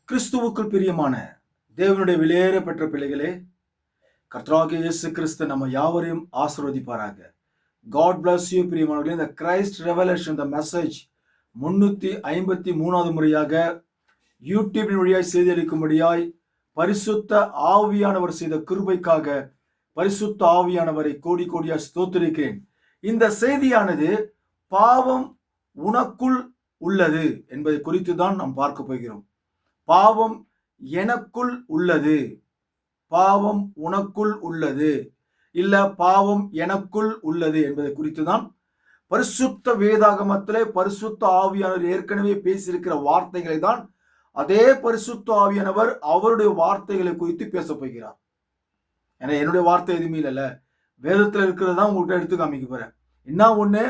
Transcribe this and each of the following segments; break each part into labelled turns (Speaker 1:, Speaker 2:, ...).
Speaker 1: கிறிஸ்துவுக்குள் பிரியமான தேவனுடைய விலையேற பெற்ற பிள்ளைகளே, கர்த்தராகிய இயேசு கிறிஸ்து நம்ம யாவரையும் ஆசீர்வதிப்பாராக. காட் பிளஸ் யூ பிரியமானவர்களே. இந்த கிரைஸ்ட் ரெவலேஷன் த மெசேஜ் 353வது முறையாக யூடியூபின் வழியாய் செய்தி அளிக்கும்படியாய் பரிசுத்த ஆவியானவர் செய்த கிருபைக்காக பரிசுத்த ஆவியானவரை கோடி கோடியாக ஸ்தோத்திரிக்கிறேன். இந்த செய்தியானது பாவம் உனக்குள் உள்ளது என்பதை குறித்து தான் நாம் பார்க்க போகிறோம். பாவம் எனக்குள் உள்ளது, பாவம் உனக்குள் உள்ளது, இல்ல பாவம் எனக்குள் உள்ளது என்பதை குறித்து தான் பரிசுத்த வேதாகமத்திலே பரிசுத்த ஆவியானவர் ஏற்கனவே பேசியிருக்கிற வார்த்தைகளை தான் அதே பரிசுத்த ஆவியானவர் அவருடைய வார்த்தைகளை குறித்து பேச போகிறார். ஏன்னா என்னுடைய வார்த்தை எதுவுமே இல்லைல்ல, வேதத்தில் இருக்கிறது தான் உங்கள்கிட்ட எடுத்து காமிக்க போறேன். என்ன ஒண்ணு,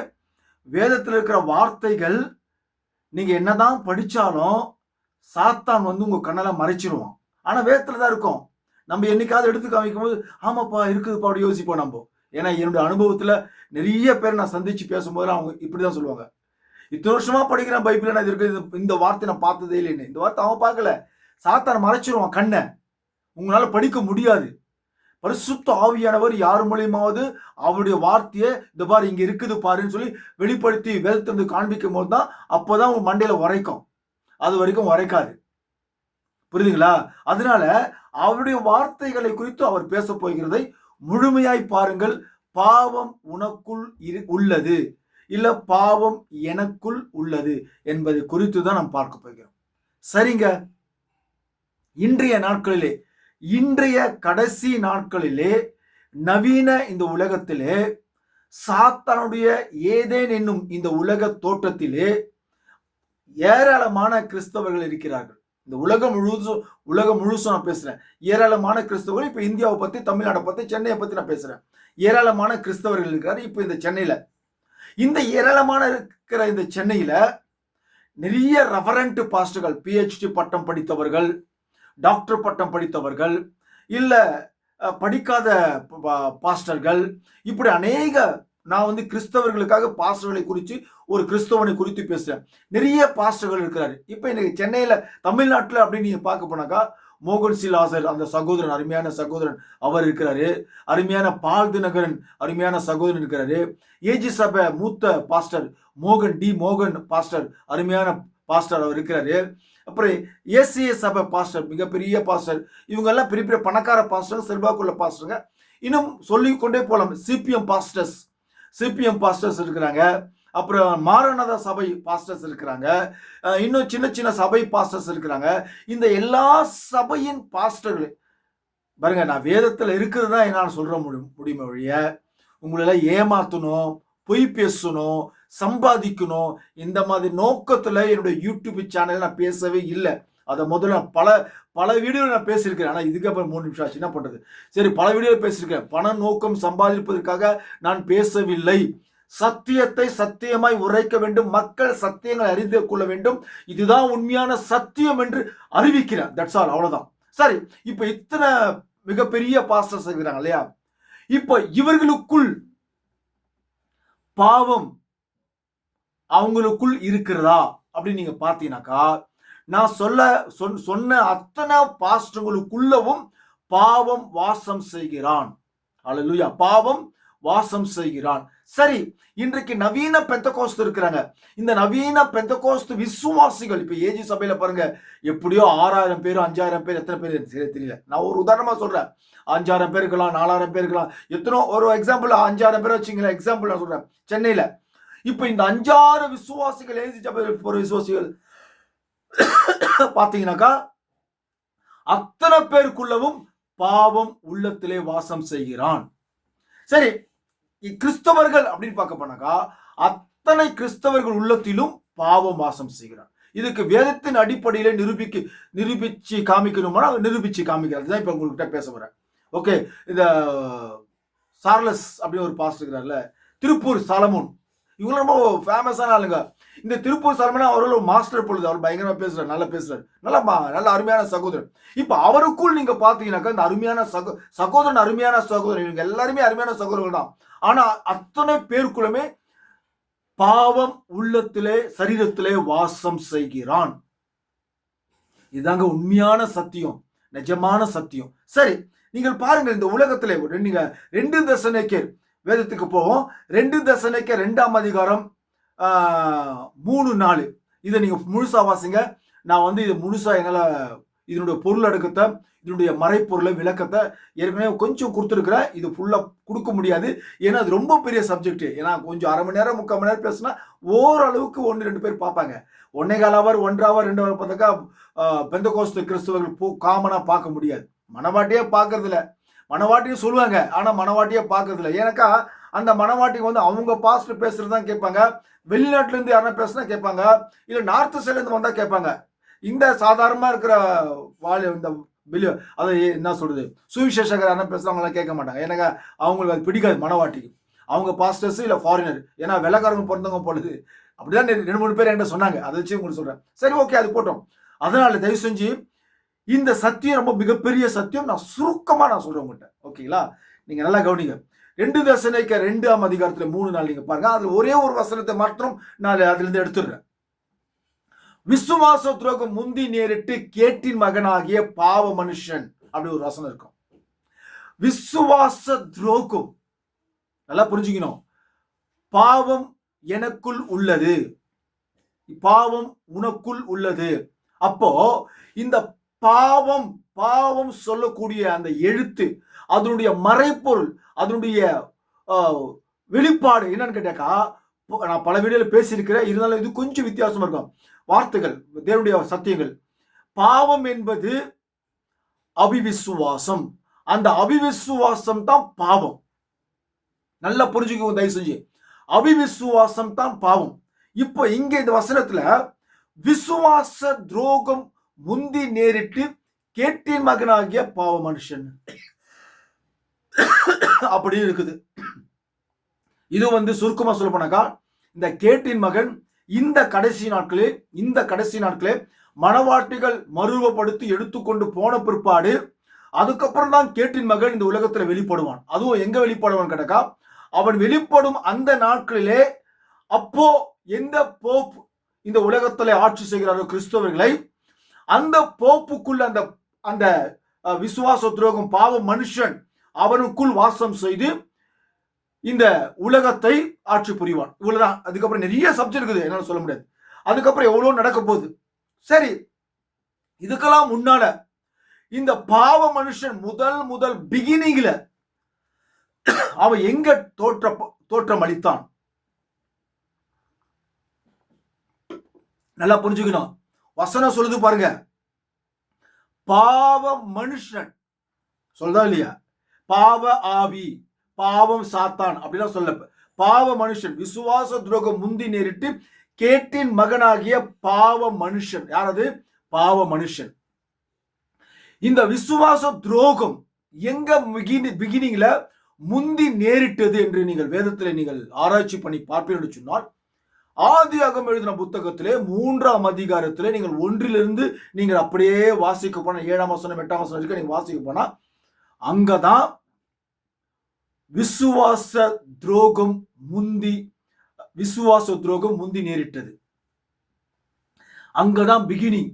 Speaker 1: வேதத்தில் இருக்கிற வார்த்தைகள் நீங்க என்னதான் படிச்சாலும் சாத்தான் உங்க கண்ணெல்லாம் மறைச்சிருவான். ஆனா வேதத்துல தான் இருக்கும். நம்ம என்னைக்காவது எடுத்து காமிக்கும் போது ஆமாப்பா இருக்குதுப்பா அப்படி யோசிப்போம் நம்ம. ஏன்னா என்னுடைய அனுபவத்துல நிறைய பேர் நான் சந்திச்சு பேசும்போது அவங்க இப்படிதான் சொல்லுவாங்க, இத்தனை வருஷமா படிக்கிறேன் பைபிள், நான் இருக்கு இந்த வார்த்தை நான் பார்த்ததே இல்லைன்னு. இந்த வார்த்தை அவன் பார்க்கல, சாத்தான் மறைச்சிருவான் கண்ணை, உங்களால படிக்க முடியாது. பரிசுத்த ஆவியானவர் யார் மூலியமாவது அவருடைய வார்த்தையை இந்த பாரு இங்க இருக்குது பாருன்னு சொல்லி வெளிப்படுத்தி வேதத்திலிருந்து காண்பிக்கும் போது தான் அப்போதான் உங்க மண்டையில உரைக்கும், அது வரைக்கும் உரைக்காது. புரியுதுங்களா? அதனால அவருடைய வார்த்தைகளை குறித்து அவர் பேச போகிறதை முழுமையாய் பாருங்கள். பாவம் உனக்குள் உள்ளது, இல்ல பாவம் எனக்குள் உள்ளது என்பதை குறித்து தான் நாம் பார்க்க போகிறோம். சரிங்க, இன்றைய நாட்களிலே, இன்றைய கடைசி நாட்களிலே, நவீன இந்த உலகத்திலே, சாத்தானுடைய ஏதேன் என்னும் இந்த உலக தோற்றத்திலே ஏராளமான கிறிஸ்தவர்கள் இருக்கிறார்கள். இந்த உலகம் முழுசும் நான் பேசுறேன். ஏராளமான கிறிஸ்தவர்கள், இப்ப இந்தியாவை பத்தி, தமிழ்நாட்டை பத்தி, சென்னையை பத்தி நான் பேசுறேன். ஏராளமான கிறிஸ்தவர்கள் இருக்கிறாரு இப்ப இந்த சென்னையில. இந்த ஏராளமான இருக்கிற இந்த சென்னையில நிறைய ரெவரண்ட் பாஸ்டர்கள், PhD பட்டம் படித்தவர்கள், டாக்டர் பட்டம் படித்தவர்கள், இல்ல படிக்காத பாஸ்டர்கள், இப்படி அநேக, நான் கிறிஸ்தவர்களுக்காக பாஸ்டர்களை குறித்து ஒரு கிறிஸ்தவனை குறித்து பேசுறேன். நிறைய பாஸ்டர்கள் இருக்கிறாரு இப்ப இன்னைக்கு சென்னையில, தமிழ்நாட்டுல அப்படின்னு நீங்க பார்க்க போனாக்கா மோகன் சி லாசர், அந்த சகோதரன், அருமையான சகோதரன் அவர் இருக்கிறாரு. அருமையான பால் தினகரன், அருமையான சகோதரன் இருக்கிறாரு. ஏஜி சபை மூத்த பாஸ்டர் மோகன் பாஸ்டர், அருமையான பாஸ்டர் அவர் இருக்கிறாரு. அப்புறம் ஏசிஏ சபை பாஸ்டர், மிகப்பெரிய பாஸ்டர். இவங்க எல்லாம் பெரிய பெரிய பணக்கார பாஸ்டர், செல்வாக்குள்ள பாஸ்டருங்க. இன்னும் சொல்லிக்கொண்டே போலாம். சிபிஎம் பாஸ்டர்ஸ் இருக்கிறாங்க. அப்புறம் மாரநாத சபை பாஸ்டர்ஸ் இருக்கிறாங்க. இன்னும் சின்ன சின்ன சபை பாஸ்டர்ஸ் இருக்கிறாங்க. இந்த எல்லா சபையின் பாஸ்டர்கள் பாருங்க, நான் வேதத்துல இருக்கிறது தான் என்னால சொல்ற முடியுமே ஒழிய உங்களெல்லாம் ஏமாத்தணும், பொய் பேசணும், சம்பாதிக்கணும், இந்த மாதிரி நோக்கத்துல என்னுடைய யூடியூப் சேனல் நான் பேசவே இல்லை. அதை முதல்ல பல வீடியோ நான் பேசியிருக்கிறேன். ஆனா இதுக்கப்புறம் 3 நிமிஷம் ஆச்சு, என்ன பண்றது? சரி, பல வீடியோ பேசியிருக்கேன். பண நோக்கம் சம்பாதிப்பதற்காக நான் பேசவில்லை. சத்தியத்தை சத்தியமாய் உரைக்க வேண்டும், மக்கள் சத்தியங்களை அறிந்து கொள்ள வேண்டும், இதுதான் உண்மையான சத்தியம் என்று அறிவிக்கிறேன். தட்ஸ் ஆல், அவ்வளவுதான். சரி, இப்ப இத்தனை மிகப்பெரிய பாஸ்டர்ஸ் இருக்கிறாங்க இல்லையா? இப்ப இவர்களுக்குள் பாவம் அவங்களுக்குள் இருக்கிறதா அப்படின்னு நீங்க பார்த்தீங்கன்னாக்கா, நான் சொன்ன அத்தனை பாஸ்டர்களுக்குள்ளவும் பாவம் வாசம் செய்கிறான். அல்லேலூயா, பாவம் வாசம் செய்கிறான். சரி, இன்றைக்கு நவீன பெந்தகோஸ்து இருக்கிறாங்க. இந்த நவீன பெந்தகோஸ்து விசுவாசிகள் இப்ப ஏஜி சபையில பாருங்க, எப்படியோ 6000 பேர் 5000 பேர், எத்தனை பேர் தெரியல. நான் ஒரு உதாரணமா சொல்றேன். 5000 பேர் இருக்கலாம், 4000 பேர் இருக்கலாம், எத்தனோ, ஒரு எக்ஸாம்பிள் 5000 பேர் வச்சுங்களேன், எக்ஸாம்பிள் நான் சொல்றேன். சென்னையில இப்ப இந்த 5-6 விசுவாசிகள், ஏஜி சபையில போற விசுவாசிகள் பாத்தீங்கன்னாக்கா அத்தனை பேருக்குள்ளவும் பாவம் உள்ளத்திலே வாசம் செய்கிறான். சரி, கிறிஸ்தவர்கள் அப்படின்னு பார்க்க போனாக்கா அத்தனை கிறிஸ்தவர்கள் உள்ளத்திலும் பாவம் வாசம் செய்கிறான். இதுக்கு வேதத்தின் அடிப்படையில நிரூபிச்சு காமிக்கணும்னா நிரூபிச்சு காமிக்கிறது தான் இப்ப உங்ககிட்ட பேச போறேன். ஓகே, இந்த சார்லஸ் அப்படின்னு ஒரு பாஸ்டர் இருக்கிறார்ல, திருப்பூர் சாலமோன், இவங்க ரொம்ப ஃபேமஸான ஆளுங்க. இந்த திருப்பூர் சாலமோன் அவர்கள் மாஸ்டர் பொழுது, அவர் பயங்கரமா பேசுறாரு, நல்லா பேசுறாரு, நல்ல அருமையான சகோதரன். இப்ப அவருக்குள் நீங்க பாத்தீங்கன்னாக்கா இந்த அருமையான சகோதரன், இவங்க எல்லாருமே அருமையான சகோதரர்கள் தான். ஆனா அத்தனை பேருக்குள்ளுமே பாவம் உள்ளத்திலே, சரீரத்திலே வாசம் செய்கிறான். இதுதாங்க உண்மையான சத்தியம், நிஜமான சத்தியம். சரி, நீங்கள் பாருங்கள், இந்த உலகத்திலே நீங்க 2 தெசலோனிக்கேயர் வேதத்துக்கு போவோம். 2 தெசலோனிக்கேயர் 2ஆம் அதிகாரம் 3-4 இதை நீங்க முழுசா வாசிங்க. நான் இது முழுசா என்னால இதனுடைய பொருள் அடுக்கத்தை, இதனுடைய மறைப்பொருளை, விளக்கத்தை ஏற்கனவே கொஞ்சம் கொடுத்துருக்கிறேன். இது ஃபுல்லா கொடுக்க முடியாது, ஏன்னா அது ரொம்ப பெரிய சப்ஜெக்ட். ஏன்னா கொஞ்சம் அரை மணி நேரம் 3/4 மணி நேரம் பேசினா ஓரளவுக்கு 1-2 பேர் பார்ப்பாங்க. 1.25 ஹவர் 1 ஹவர் 2 ஹவர் பார்த்தாக்கா பெந்தகோஸ்து கிறிஸ்தவர்கள் காமனா பார்க்க முடியாது. மனவாட்டியே பார்க்கறது இல்ல, மனவாட்டியும் சொல்லுவாங்க, ஆனா மனவாட்டியே பார்க்கறது இல்லை. ஏன்னாக்கா அந்த மனவாட்டிக்கு அவங்க பாஸ்டர் பேசுறதுதான் கேட்பாங்க, வெளிநாட்டுல இருந்து யாரா பேசுனா கேட்பாங்க, இல்ல நார்த் சைட்ல இருந்து வந்தா கேட்பாங்க. இந்த சாதாரணமா இருக்கிற இந்த அதை என்ன சொல்றது, சுவிசேஷகர் யாரா பேசுறவங்களாம் கேட்க மாட்டாங்க. ஏன்னாக்கா அவங்களுக்கு அது பிடிக்காது மனவாட்டிக்கு. அவங்க பாஸ்டர்ஸ் இல்ல ஃபாரினர், ஏன்னா வெள்ளக்காரங்க பிறந்தவங்க பொழுது அப்படிதான் 2-3 பேர் என்கிட்ட சொன்னாங்க. அதை வச்சு உங்களுக்கு சொல்றேன். சரி, ஓகே, அது போட்டோம். அதனால தயவு செஞ்சு இந்த சத்தியம் ரொம்ப மிகப்பெரிய சத்தியம். நான் சுருக்கமா சொல்றேன் உங்கள்கிட்ட, ஓகேங்களா? நீங்க நல்லா கவனிங்க. 2 தெசலோனிக்கேயர் 2ஆம் அதிகாரத்துல 3-4 நீங்க பாருங்க. அதுல ஒரே ஒரு வசனத்தை மாத்திரம் நான் அதுல இருந்து எடுத்துடுறேன். விசுவாச துரோகம் முந்தி நேரிட்டு கேட்டின் மகனாகிய பாவ மனுஷன், அப்படி ஒரு வசனம் இருக்கும். விசுவாச துரோகம் நல்லா புரிஞ்சுக்கணும். பாவம் எனக்குள் உள்ளது, பாவம் உனக்குள் உள்ளது. அப்போ இந்த பாவம் பாவம் சொல்லக்கூடிய அந்த எழுத்து, அதனுடைய மறைப்பொருள், அதனுடைய வெளிப்பாடு என்னன்னு கேட்டாக்கா, நான் பல வீடியோல பேசியிருக்கிறேன், இருந்தாலும் இது கொஞ்சம் வித்தியாசமா இருக்கும். வார்த்தைகள், தேவனுடைய சத்தியங்கள். பாவம் என்பது அவிவிசுவாசம். அந்த அவிவிசுவாசம் தான் பாவம். நல்லா புரிஞ்சுக்கோங்க தயவு செஞ்சு. அவிவிசுவாசம் தான் பாவம். இப்போ இங்க இந்த வசனத்துல விசுவாச துரோகம் முந்தி நேரிட்டு கேட்டின் மகனாகிய பாவ மனுஷன் அப்படி இருக்குது. இது சுருக்கமா சொல்ல போனாக்கா, இந்த கேட்டின் மகன் இந்த கடைசி நாட்களே மனவாட்டிகள் மறுரூபப்படுத்தி எடுத்துக்கொண்டு போன பிற்பாடு, அதுக்கப்புறம் தான் கேட்டின் மகன் இந்த உலகத்துல வெளிப்படுவான். அதுவும் எங்க வெளிப்படுவான் கேட்டாக்கா, அவன் வெளிப்படும் அந்த நாட்களிலே, அப்போ எந்த போப் இந்த உலகத்துல ஆட்சி செய்கிறாரோ கிறிஸ்தவர்களை, அந்த போப்புக்குள்ள அந்த விசுவாச துரோகம் பாவ மனுஷன் அவனுக்குள் வாசம் செய்து இந்த உலகத்தை ஆட்சி புரிவான். இவ்வளவுதான். அதுக்கப்புறம் நிறைய சப்ஜெக்ட் இருக்குது, என்னால சொல்ல முடியாது. அதுக்கப்புறம் எவ்வளவு நடக்க போகுது. சரி, இதுக்கெல்லாம் முன்னால இந்த பாவ மனுஷன் முதல் பிகினிங்ல அவன் எங்க தோற்றம் அளித்தான்? நல்லா புரிஞ்சுக்கணும். வசனம் சொல்லுது பாருங்க, பாவ மனுஷன் சொல்றதா இல்லையா? பாவ ஆவி, பாவம் சாத்தான் அப்படிலாம் சொல்ல. பாவ மனுஷன், விசுவாச துரோகம் முந்தி நேரிட்டு கேட்டின் மகனாகிய பாவ மனுஷன். யாரது? பாவ மனுஷன். இந்த விசுவாச துரோகம் எங்க பிகினிங்ல முந்தி நேரிட்டது என்று நீங்கள் வேதத்தில் நீங்கள் ஆராய்ச்சி பண்ணி பார்ப்பீர்கள் சொன்னால், ஆதியாகமம் எழுதின புத்தகத்திலே 3ஆம் அதிகாரத்திலே நீங்கள் 1 நீங்கள் அப்படியே வாசிக்க போனா 7ஆம் வசனம் 8ஆம் வசனம் வரைக்கும் நீங்க வாசிக்க போனா, அங்கதான் விசுவாச துரோகம் முந்தி நேரிட்டது. அங்கதான் பிகினிங்.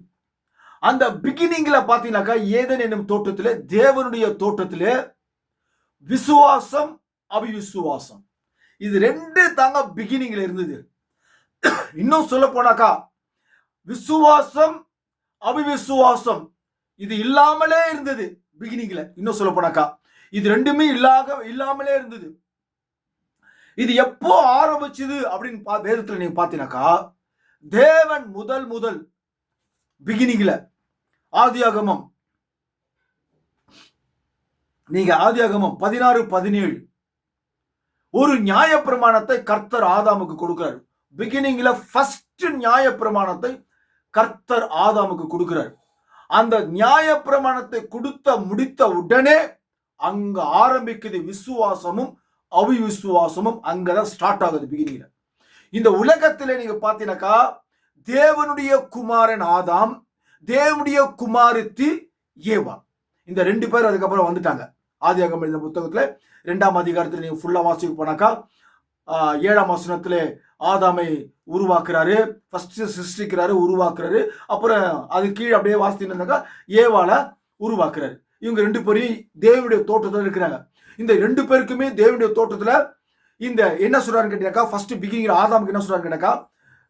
Speaker 1: அந்த பிகினிங்ல பாத்தீங்கன்னாக்கா, ஏதேன் என்னும் தோட்டத்திலே, தேவனுடைய தோட்டத்திலே விசுவாசம் அவிவிசுவாசம் இது 2 தாங்க பிகினிங்ல இருந்தது. இன்னும் சொல்ல போனாக்கா, விசுவாசம் அவிவிசுவாசம் இது இல்லாமலே இருந்தது பிகினிங்ல. இன்னும் சொல்ல போனாக்கா, இது 2மே இல்லாமலே இருந்தது. இது எப்போ ஆரம்பிச்சது அப்படின்னு வேதத்துல நீங்க பாத்தீங்கன்னாக்கா, தேவன் முதல் பிகினிங்ல ஆதியாகமம் 16:17 ஒரு நியாயப்பிரமாணத்தை கர்த்தர் ஆதாமுக்கு கொடுக்கிறார். பிகினிங்ல ஃபர்ஸ்ட் நியாயப்பிரமாணத்தை கர்த்தர் ஆதாமுக்கு கொடுக்கிறார். அந்த நியாயப்பிரமாணத்தை முடித்த உடனே அங்க ஆரம்பிக்குது விசுவாசமும் அவிவிசுவாசமும். அங்கதான் ஸ்டார்ட் ஆகுது பிகினிங்ல. இந்த உலகத்திலே நீங்க பாத்தீங்கன்னாக்கா, தேவனுடைய குமாரன் ஆதாம், தேவனுடைய குமாரத்தி ஏவா, இந்த 2 பேர் அதுக்கப்புறம் வந்துட்டாங்க. ஆதியாகமம் இந்த புத்தகத்துல 2ஆம் அதிகாரத்துல நீங்க ஃபுல்லா வாசிக்க போனாக்கா, 7ஆம் வசனத்திலே ஆதாமை உருவாக்குறாரு, ஃபர்ஸ்ட் சிருஷ்டிக்கிறாரு, உருவாக்குறாரு. அப்புறம் அது கீழே அப்படியே வாசித்தீங்கன்னாக்கா ஏவாள உருவாக்குறாரு. இவங்க 2 பேரும் தேவனுடைய தோட்டத்துல இருக்கிறாங்க. இந்த 2 பேருக்குமே தேவனுடைய தோட்டத்துல இந்த என்ன சொல்றாருன்னு கேட்டீங்கன்னாக்கா, ஃபர்ஸ்ட் பிகினிங் ஆதாமுக்கு என்ன சொல்றாருன்னு கேட்டாக்கா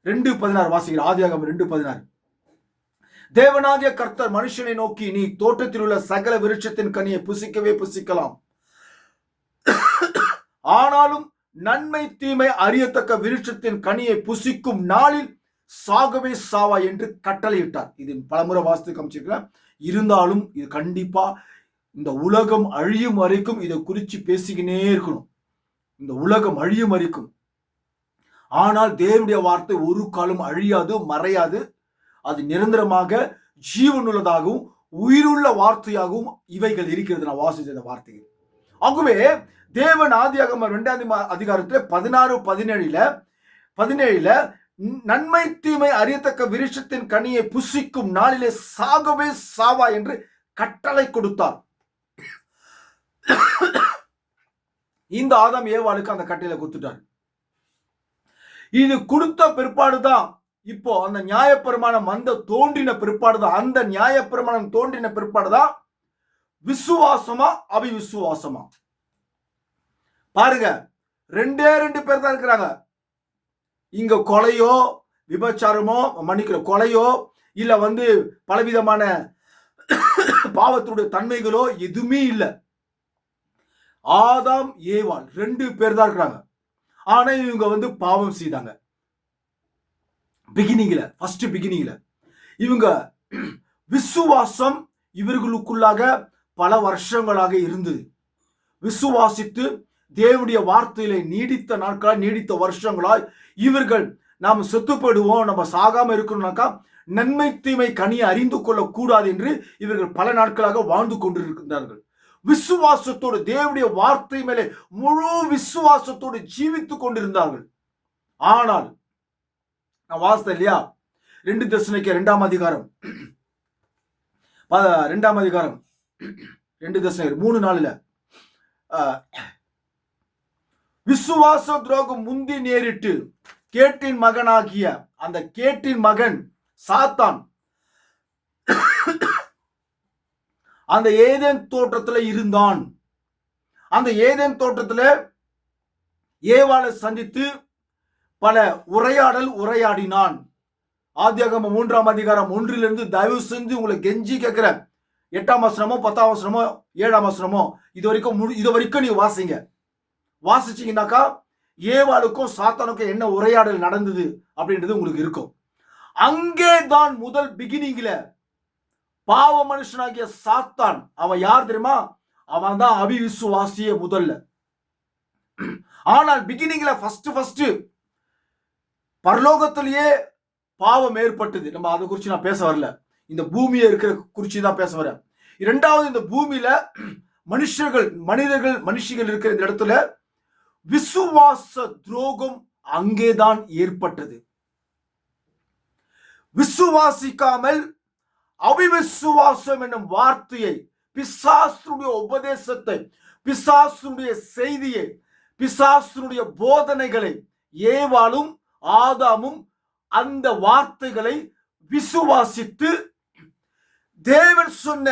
Speaker 1: 2:16 வாசிக்கிறோம். ஆதியாகமம் 2:16. தேவனாகிய கர்த்தர் மனுஷனை நோக்கி, நீ தோட்டத்தில் உள்ள சகல விருட்சத்தின் கனியை புசிக்கவே புசிக்கலாம், ஆனாலும் நன்மை தீமை அறியத்தக்க விருட்சத்தின் கனியை புசிக்கும் நாளில் சாகவே சாவா என்று கட்டளையிட்டார். இது பலமுறை வாசித்து காமிச்சிருக்கிறேன். இருந்தாலும் இது கண்டிப்பா இந்த உலகம் அழியும் வரைக்கும் இதை குறித்து பேசிக்கினே இருக்கணும். இந்த உலகம் அழியும் வரைக்கும். ஆனால் தேவனுடைய வார்த்தை ஒரு காலம் அழியாது, மறையாது. அது நிரந்தரமாக ஜீவனுள்ளதாகவும் உயிருள்ள வார்த்தையாகவும் இவைகள் இருக்கிறது. நான் வாசித்த வார்த்தைகள். ஆகவே தேவன் ஆதியாகமம் 2ஆம் அதிகாரத்தில் 16:17 நன்மை தீமை அறியத்தக்க விருட்சத்தின் கனியை புசிக்கும் நாளிலே சாகவே சாவா என்று கட்டளை கொடுத்தார். இந்த ஆதாம் ஏவாளுக்கு அந்த கட்டளை கொடுத்துட்டார். இது கொடுத்த பிற்பாடுதான் இப்போ அந்த நியாயப்பிரமாணம் தோன்றின பிற்பாடுதான், அந்த நியாயப்பிரமாணம் தோன்றின பிற்பாடுதான் விசுவாசமா அவிசுவாசமா பாருங்க. 2 பேர் தான் இருக்கிறாங்க. இங்க கொலையோ விபச்சாரமோ கொலையோ இல்ல பலவிதமான பாவத்துடைய தன்மைகளோ எதுவுமே இல்லை. ஆதாம் ஏவாள் 2 பேர் தான் இருக்கிறாங்க. ஆனா இவங்க பாவம் செய்தாங்க. ஃபர்ஸ்ட் பிகினிங்ல இவங்க விசுவாசம் இவர்களுக்குள்ளாக பல வருஷங்களாக இருந்தது. விசுவாசித்து தேவனுடைய வார்த்தையிலே நீடித்த நாட்களாய் நீடித்த வருஷங்களாய் இவர்கள் நாம் செத்துப்படுவோம், நம்ம சாகாம இருக்கணும்னாக்கா நன்மை தீமை கனியை அறிந்து கொள்ள கூடாது என்று இவர்கள் பல நாட்களாக வாழ்ந்து கொண்டிருக்கிறார்கள். விசுவாசத்தோடு தேவனுடைய வார்த்தை மேலே முழு விசுவாசத்தோடு ஜீவித்துக் கொண்டிருந்தார்கள். ஆனால் நான் வாசித்தேன் இல்லையா, 2 தெசலோனிக்கேயர் 2ஆம் அதிகாரம் 2 தெசலோனிக்கேயர் 3:4 விசுவாச துரோகம் முந்தி நேரிட்டு கேட்டின் மகனாகிய அந்த கேட்டின் மகன் சாத்தான் அந்த ஏதேன் தோட்டத்துல இருந்தான். அந்த ஏதேன் தோட்டத்துல ஏவாளை சந்தித்து பல உரையாடினான். ஆதியாகமம் 3ஆம் அதிகாரம் 1 தயவு செஞ்சு உங்களை கெஞ்சி கேட்கிறேன். 8ஆம் வசனமோ 10ஆம் வசனமோ 7ஆம் வசனமோ இது வரைக்கும் நீங்க வாசிங்க. வாசிச்சீங்கன்னாக்கா ஏவாளுக்கும் சாத்தானுக்கும் என்ன உரையாடல் நடந்தது அப்படின்றது உங்களுக்கு இருக்கும். அங்கே தான் முதல் பிகினிங்ல பாவ மனுஷனாகிய சாத்தான், அவன் யார் தெரியுமா? அவன் தான் அவிசுவாசிய முதல்ல. ஆனால் பிகினிங்ல ஃபர்ஸ்ட் பரலோகத்திலேயே பாவம் ஏற்பட்டது. நம்ம அதை குறித்து நான் பேச வரல, இந்த பூமியை இருக்கிற குறித்து தான் பேச வரேன். 2வது இந்த பூமியில மனுஷிகள் இருக்கிற இந்த இடத்துல விசுவாச துரோகம் அங்கேதான் ஏற்பட்டது. விசுவாசிக்காமல் அவிசுவாசம் என்னும் வார்த்தையை, பிசாசுடைய உபதேசத்தை, பிசாசுடைய செய்தியை, பிசாசுடைய போதனைகளை ஏவாளும் ஆதாமும் அந்த வார்த்தைகளை விசுவாசித்து தேவன் சொன்ன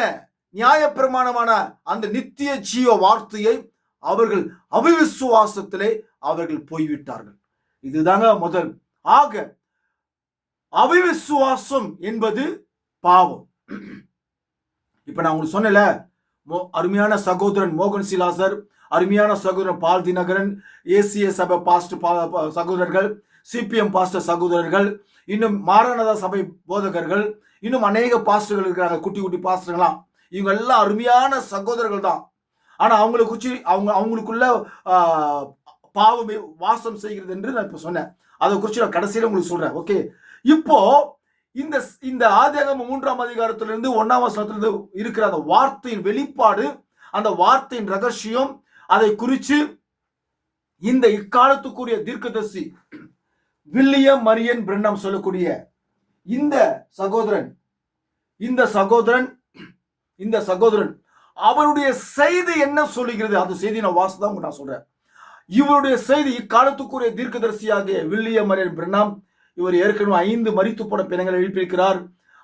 Speaker 1: நியாயப்பிரமாணமான அந்த நித்திய ஜீவ வார்த்தையை அவர்கள் அவிசுவாசத்திலே அவர்கள் போய்விட்டார்கள். இதுதாங்க முதல். ஆக அவிசுவாசம் என்பது பாவம். இப்ப நான் உங்களுக்கு சொன்னல, அருமையான சகோதரன் மோகன் சிலாசர், அருமையான சகோதரன் பால் தினகரன், ஏசிய சபை பாஸ்டர் சகோதரர்கள், சிபிஎம் பாஸ்டர் சகோதரர்கள், இன்னும் மாரணதா சபை போதகர்கள், இன்னும் அநேக பாஸ்டர்கள் இருக்கிறாங்க, குட்டி குட்டி பாஸ்டர்களாம். இவங்க எல்லாம் அருமையான சகோதரர்கள் தான். ஆனா அவங்களுக்குள்ள பாவமே வாசம் செய்கிறது என்று நான் இப்ப சொன்னேன். அதை குறித்து நான் கடைசியில உங்களுக்கு சொல்றேன். ஓகே, இப்போ இந்த ஆதியாகமம் 3ஆம் அதிகாரத்திலிருந்து 1ஆம் வசனத்திலிருந்து இருக்கிற அந்த வார்த்தையின் வெளிப்பாடு, அந்த வார்த்தையின் ரகசியம், அதை குறித்து இந்த இக்காலத்துக்குரிய தீர்க்கதரிசி வில்லியம் மரியன் பிரென்னம் சொல்லக்கூடிய இந்த சகோதரன் அவருடைய செய்தி என்ன சொல்லுகிறது? அந்த செய்தி நான் வாசிதான் நான் சொல்றேன். இவருடைய செய்தி இக்காலத்துக்குரிய தீர்க்கதரிசியாகிய வில்லியம் மரியன் பிரென்னாம், இவர் ஏற்கனவே 5 மரித்து போன பிணங்களை எழுப்பியிருக்கிறார்.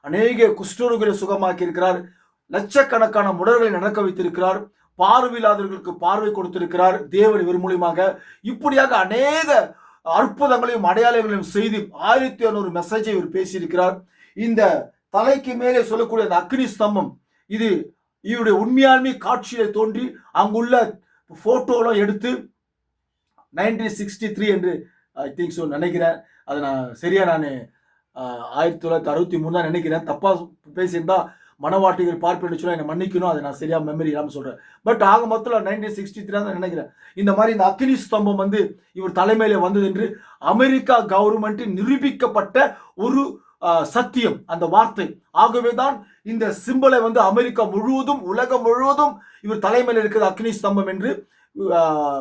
Speaker 1: அநேக குஷ்டரோகிகளை சுகமாக்கி இருக்கிறார். லட்சக்கணக்கான முடர்களை நடக்க வைத்திருக்கிறார். பார்வையில்லாதவர்களுக்கு பார்வை கொடுத்திருக்கிறார் தேவன் இவர் மூலியமாக. இப்படியாக அநேக அற்புதங்களையும் அடையாளங்களையும் செய்து 1600 மெசேஜை இவர் பேசியிருக்கிறார். இந்த தலைக்கு மேலே சொல்லக்கூடிய அந்த அக்னி ஸ்தம்பம், இது இவருடைய உண்மையாண்மை காட்சியில தோன்றி அங்குள்ள போட்டோலாம் எடுத்து 1963 என்று ஐ திங்க் ஸோ நினைக்கிறேன். அதை நான் சரியா நான் 1963 தான் நினைக்கிறேன். தப்பா பேசியிருந்தா மனவாட்டிகள் பார்ப்பேன்னு சொல்ல என்னை மன்னிக்கணும். அதை நான் சரியா மெமரி இல்லாமல் சொல்றேன். பட் ஆக மொத்தம் 1963 தான் நினைக்கிறேன். இந்த மாதிரி இந்த அக்னி ஸ்தம்பம் வந்து இவர் தலைமையில வந்தது என்று அமெரிக்கா கவர்மெண்ட் நிரூபிக்கப்பட்ட ஒரு சத்தியம் அந்த வார்த்தை. ஆகவேதான் இந்த சிம்பலை வந்து அமெரிக்கா முழுவதும் உலகம் முழுவதும் இவர் தலைமையில் இருக்கிற அக்னி ஸ்தம்பம் என்று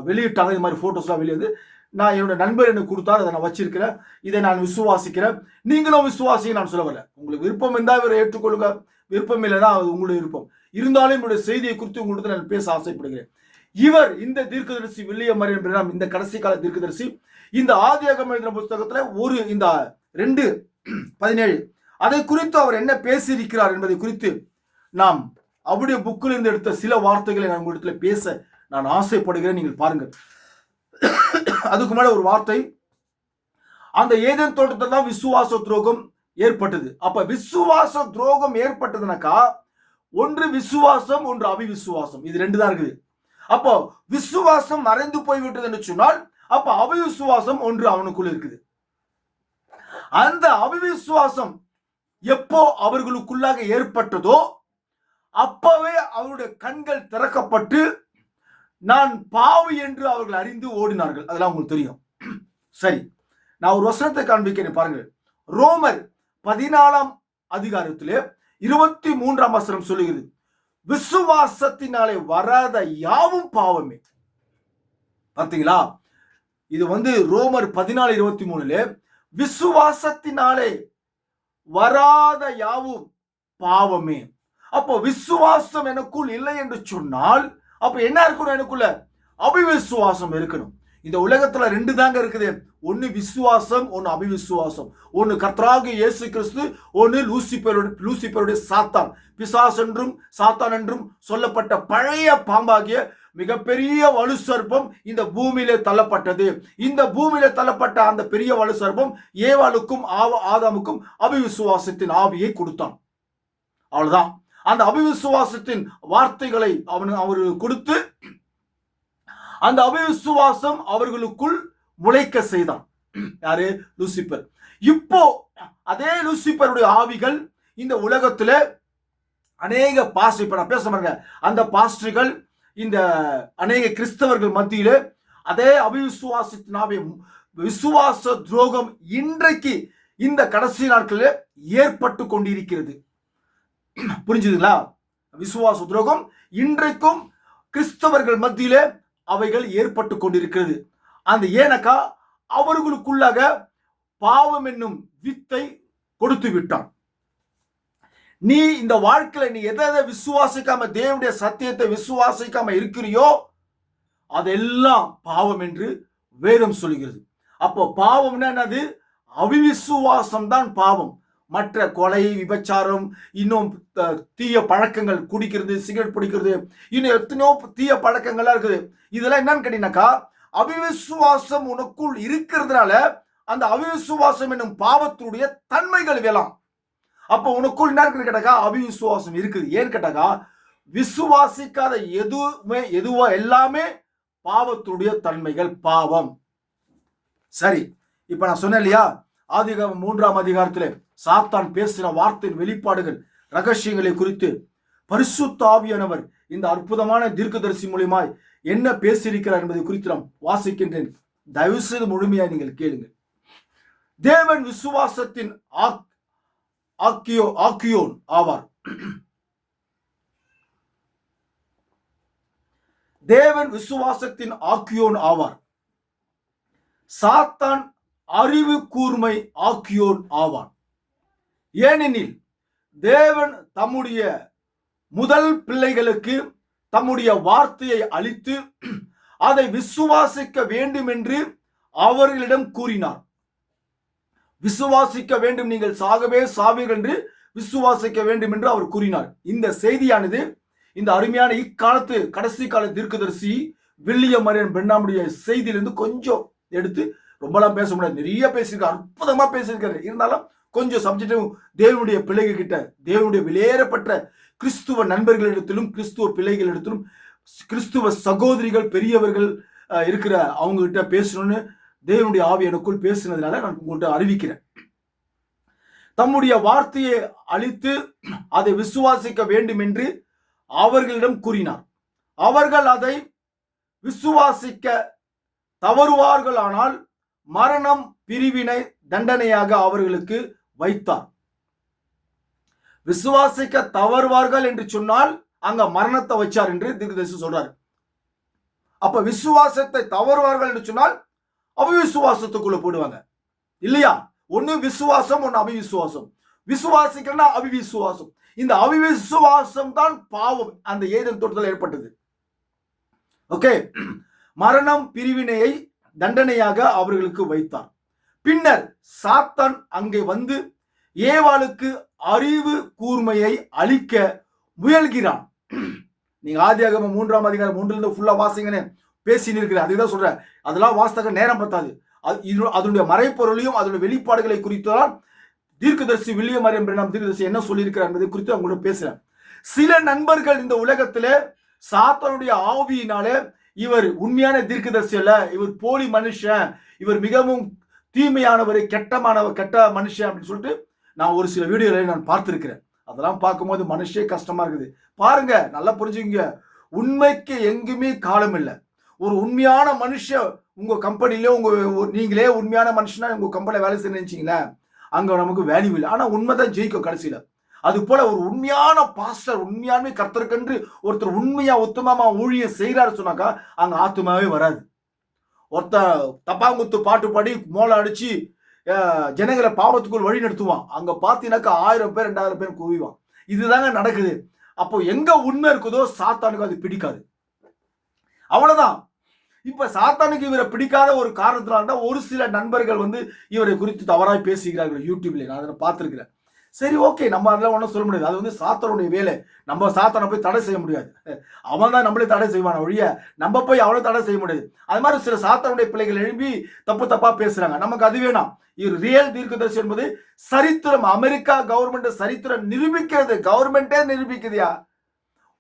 Speaker 1: வெளியிட்டாங்க. இது மாதிரி போட்டோஸ்லாம் வெளியே நான் என்னோட நண்பர் எனக்கு கொடுத்தாரு, அதை நான் வச்சிருக்கிறேன். இதை நான் விசுவாசிக்கிறேன். நீங்களும் விசுவாசிங்க நான் சொல்ல வரல. உங்களுக்கு விருப்பம் இருந்தால் இவரை ஏற்றுக்கொள்ளுங்க, விருப்பம் இல்லைன்னா அது உங்களுடைய விருப்பம். இருந்தாலும் என்னுடைய செய்தியை குறித்து உங்கள்கிட்ட நான் பேச ஆசைப்படுகிறேன். இவர் இந்த தீர்க்கதரிசி வில்லியம் மரியன் பிரென்னாம், இந்த கடைசி கால தீர்க்கதரிசி, இந்த ஆதியாகமம் எழுதின புத்தகத்துல ஒரு இந்த 2:17 அதை குறித்து அவர் என்ன பேசியிருக்கிறார் என்பதை குறித்து நாம் அவருடைய புக்கில் இருந்து எடுத்த சில வார்த்தைகளை நான் உங்களிடத்துல பேச நான் ஆசைப்படுகிறேன். நீங்கள் பாருங்கள். அதுக்கு மேல ஒரு வார்த்தை, அந்த ஏதேன் தோட்டத்தில் தான் விசுவாச துரோகம் ஏற்பட்டது. அப்ப விசுவாச துரோகம் ஏற்பட்டதுனாக்கா ஒன்று விசுவாசம், ஒன்று அவிவிசுவாசம், இது 2 தான் இருக்குது. அப்போ விசுவாசம் மறைந்து போய்விட்டது என்று சொன்னால் அப்ப அவிவிசுவாசம் ஒன்று அவனுக்குள்ள இருக்குது. அந்த அவிவிசுவாசம் எப்போ அவர்களுக்குள்ளாக ஏற்பட்டதோ அப்பவே அவருடைய கண்கள் திறக்கப்பட்டு நான் பாவி என்று அவர்கள் அறிந்து ஓடினார்கள். அதெல்லாம் உங்களுக்கு தெரியும். சரி, நான் ஒரு வசனத்தை காண்பிக்கிறேன் பாருங்கள். ரோமர் 14ஆம் அதிகாரத்திலே 23ஆம் வசனம் சொல்லுகிறது, விசுவாசத்தினாலே வராத யாவும் பாவமே. பார்த்தீங்களா? இது வந்து ரோமர் 14:23 விசுவாசத்தினாலே வராத யாவும் பாவமே. அப்போ விசுவாசம் எனக்குள் இல்லை என்று சொன்னால் அப்ப என்ன இருக்கணும்? எனக்குள்ள அபிவிசுவாசம் இருக்கணும். இந்த உலகத்துல 2 தாங்க இருக்குது. ஒன்னு விசுவாசம், ஒன்னு அபிவிசுவாசம். ஒன்னு கர்த்தராகிய இயேசு கிறிஸ்து, ஒன்னு லூசிபருடைய சாத்தான். பிசாசு என்றும் சாத்தான் என்றும் சொல்லப்பட்ட பழைய பாம்பாகிய மிகப்பெரிய வலு சர்ப்பம் இந்த பூமியிலே தள்ளப்பட்டது. இந்த பூமியிலே தள்ளப்பட்ட அந்த பெரிய வலு சர்ப்பம் ஏவாளுக்கும் ஆதாமுக்கும் அபிவிசுவாசத்தின் ஆவியை கொடுத்தான். அவ்வளவுதான். அந்த அபிவிசுவாசத்தின் வார்த்தைகளை அவர்களுக்கு கொடுத்து அந்த அபிவிசுவாசம் அவர்களுக்குள் முளைக்க செய்தான். யாரு? லூசிபர். இப்போ அதே லூசிபருடைய ஆவிகள் இந்த உலகத்துல அநேக பாஸ்டர், இப்ப நான் பேச பாருங்க, அந்த பாஸ்டர்கள் இந்த அநேக கிறிஸ்தவர்கள் மத்தியில அதே அபிவிசுவாசத்தின் ஆவி, விசுவாச துரோகம் இன்றைக்கு இந்த கடைசி நாட்களில் ஏற்பட்டு கொண்டிருக்கிறது. புரிஞ்சுதுங்களா? விசுவாச துரோகம் இன்றைக்கும் கிறிஸ்தவர்கள் மத்தியிலே அவைகள் ஏற்பட்டு கொண்டிருக்கிறது. அந்த ஏனக்கா அவர்களுக்குள்ளாக பாவம் என்னும் வித்தை கொடுத்து விட்டான். நீ இந்த வாழ்க்கையில நீ எதை விசுவாசிக்காம, தேவனுடைய சத்தியத்தை விசுவாசிக்காம இருக்கிறியோ அதெல்லாம் பாவம் என்று வேதம் சொல்கிறது. அப்போ பாவம்னா என்னது? அவிவிசுவாசம் தான் பாவம். மற்ற கொலை, விபச்சாரம், இன்னும் தீய பழக்கங்கள், குடிக்கிறது, சிகரெட் பிடிக்கிறது, இன்னும் எத்தனையோ தீய பழக்கங்கள்லாம் இருக்குது. இதெல்லாம் என்னன்னு கேட்டீங்கன்னாக்கா அவிவிசுவாசம் உனக்குள் இருக்கிறதுனால அந்த அவிவிசுவாசம் என்னும் பாவத்துடைய தன்மைகள் வேலாம். அப்போ உனக்குள் என்ன இருக்குன்னு கேட்டாக்கா அவிவிசுவாசம் இருக்குது. ஏன்னு கேட்டாக்கா விசுவாசிக்காத எதுவோ எல்லாமே பாவத்துடைய தன்மைகள், பாவம். சரி, இப்ப நான் சொன்னேன் இல்லையா, ஆதியாகமம் 3ஆம் அதிகாரத்திலே சாத்தான் பேசின வார்த்தையின் வெளிப்பாடுகள், ரகசியங்களை குறித்து பரிசுத்த ஆவியானவர் இந்த அற்புதமான தீர்க்கதரிசி மூலியமாய் என்ன பேசியிருக்கிறார் என்பதை குறித்து நாம் வாசிக்கின்றேன். தயவு செய்து முழுமையாய் நீங்கள் கேளுங்கள். தேவன் விசுவாசத்தின் ஆக்கியோன் ஆவார். தேவன் விசுவாசத்தின் ஆக்கியோன் ஆவார். சாத்தான் அறிவு கூர்மை ஆக்கியோன் ஆவான். ஏனெனில் தேவன் தம்முடைய முதல் பிள்ளைகளுக்கு தம்முடைய வார்த்தையை அளித்து அதை விசுவாசிக்க வேண்டும் என்று அவர்களிடம் கூறினார். விசுவாசிக்க வேண்டும், நீங்கள் சாகவே சாவீர்கள் என்று விசுவாசிக்க வேண்டும் என்று அவர் கூறினார். இந்த செய்தியானது இந்த அருமையான இக்காலத்து கடைசி கால தீர்க்கதரிசி வில்லியம் மரியன் பெர்னாமுடைய செய்தியிலிருந்து கொஞ்சம் எடுத்து, ரொம்பலாம் பேச முடியாது, நிறைய பேசியிருக்காரு, அற்புதமா பேசியிருக்காரு. இருந்தாலும் கொஞ்சம் சப்ஜெக்டும் தேவனுடைய பிள்ளைகள் கிட்ட, தேவனுடைய வெளியேறப்பட்ட கிறிஸ்துவ நண்பர்களிடத்திலும் கிறிஸ்துவ பிள்ளைகளிடத்திலும் கிறிஸ்துவ சகோதரிகள் பெரியவர்கள் இருக்கிற அவங்க கிட்ட பேசணும்னு தேவனுடைய ஆவி எனக்குள் பேசினதுனால நான் உங்கள்கிட்ட அறிவிக்கிறேன். தம்முடைய வார்த்தையை அளித்து அதை விசுவாசிக்க வேண்டும் என்று அவர்களிடம் கூறினார். அவர்கள் அதை விசுவாசிக்க தவறுவார்கள், ஆனால் மரணம் பிரிவினை தண்டனையாக அவர்களுக்கு வைத்தார். விசுவாசிக்க தவறுவார்கள் என்று சொன்னால் அங்க மரணத்தை வச்சார் என்று தீர்க்கதரிசி சொல்றாரு. அப்ப விசுவாசத்தை தவறுவார்கள் என்று சொன்னால் அவிசுவாசத்துக்குள்ள போடுவாங்க இல்லையா? ஒண்ணு விசுவாசம், ஒன்னு அவிசுவாசம். விசுவாசிக்கலன்னா அவிசுவாசம். இந்த அவிசுவாசம் தான் பாவம் அந்த ஏதேன் தோட்டத்தில் ஏற்பட்டது. ஓகே, மரணம் பிரிவினையை தண்டனையாக அவர்களுக்கு வைத்தார். பின்னர் சாத்தான் அங்கே வந்து ஏவாளுக்கு அறிவு கூர்மையை அளிக்க முயல்கிறான். நீங்க ஆதியாகமம் 3ஆம் அதிகாரம் 1 ஃபுல்லா வாசிங்கன்னு பேசின்னு இருக்கிறேன். அதுதான் சொல்றேன். அதெல்லாம் வாசிக்க நேரம் பத்தாது. அதனுடைய மறைப்பொருளையும் அதனுடைய வெளிப்பாடுகளை குறித்துதான் தீர்க்கதரிசி வில்லியம் மரியன் பெர்னாம் தீர்க்கதரிசி என்ன சொல்லியிருக்கிறார் என்பதை குறித்து அவங்களோட பேசுறேன். சில நண்பர்கள் இந்த உலகத்திலே சாத்தானுடைய ஆவியினாலே இவர் உண்மையான தீர்க்கதரிசி அல்ல, இவர் போலி மனுஷன், இவர் மிகவும் தீமையானவர், கெட்ட மனுஷன் அப்படின்னு சொல்லிட்டு நான் ஒரு சில வீடியோல நான் பார்த்திருக்கிறேன். அதெல்லாம் பார்க்கும்போது மனுஷே கஷ்டமா இருக்குது. பாருங்க, நல்லா புரிஞ்சுங்க, உண்மைக்கு எங்குமே காலம் இல்லை. ஒரு உண்மையான மனுஷன் உங்க கம்பெனில நீங்களே உண்மையான மனுஷனா உங்க கம்பெனில வேலை செய்ய நினைச்சீங்களா, அங்க நமக்கு வேல்யூ இல்லை. ஆனா உண்மைதான் ஜெயிக்கும் கடைசியில. அது போல ஒரு உண்மையான பாஸ்டர், உண்மையானே கர்த்தருக்கென்று ஒருத்தர் உண்மையா உத்தமமா ஊழியம் செய்யறாரு சொன்னாக்கா அங்க ஆத்துமாவே வராது. ஒருத்தர் தப்பாங்குத்து பாட்டு பாடி மோளை அடிச்சு ஜனங்களை பாவத்துக்குள் வழி நடத்துவான். அங்க பாத்தீங்கன்னாக்கா 1000 பேர் 2000 பேர் குவிவான். இதுதாங்க நடக்குது. அப்போ எங்க உண்மை இருக்குதோ சாத்தானுக்கு அது பிடிக்காது. அவ்வளவுதான். இப்ப சாத்தானுக்கு இவரை பிடிக்காத ஒரு காரணத்தினால ஒரு சில நண்பர்கள் வந்து இவரை குறித்து தவறாய் பேசுகிறார்கள் யூடியூப்ல. நான் அதை பார்த்திருக்கிறேன். சரி, ஓகே, நம்ம அதெல்லாம் ஒன்றும் சொல்ல முடியாது. அது வந்து சாத்தானுடைய வேலை. நம்ம சாத்தானை போய் தடை செய்ய முடியாது. அவன் தான் நம்மளே தடை செய்வான ஒழிய நம்ம போய் அவளை தடை செய்ய முடியாது. அது மாதிரி சில சாத்தானுடைய பிள்ளைகள் எழுப்பி தப்பா பேசுறாங்க. நமக்கு அது வேணாம். இது ரியல் தீர்க்கதரிசி என்பது சரித்திரம். அமெரிக்கா கவர்மெண்ட் சரித்திரம் நிரூபிக்கிறது. கவர்மெண்டே நிரூபிக்குதியா?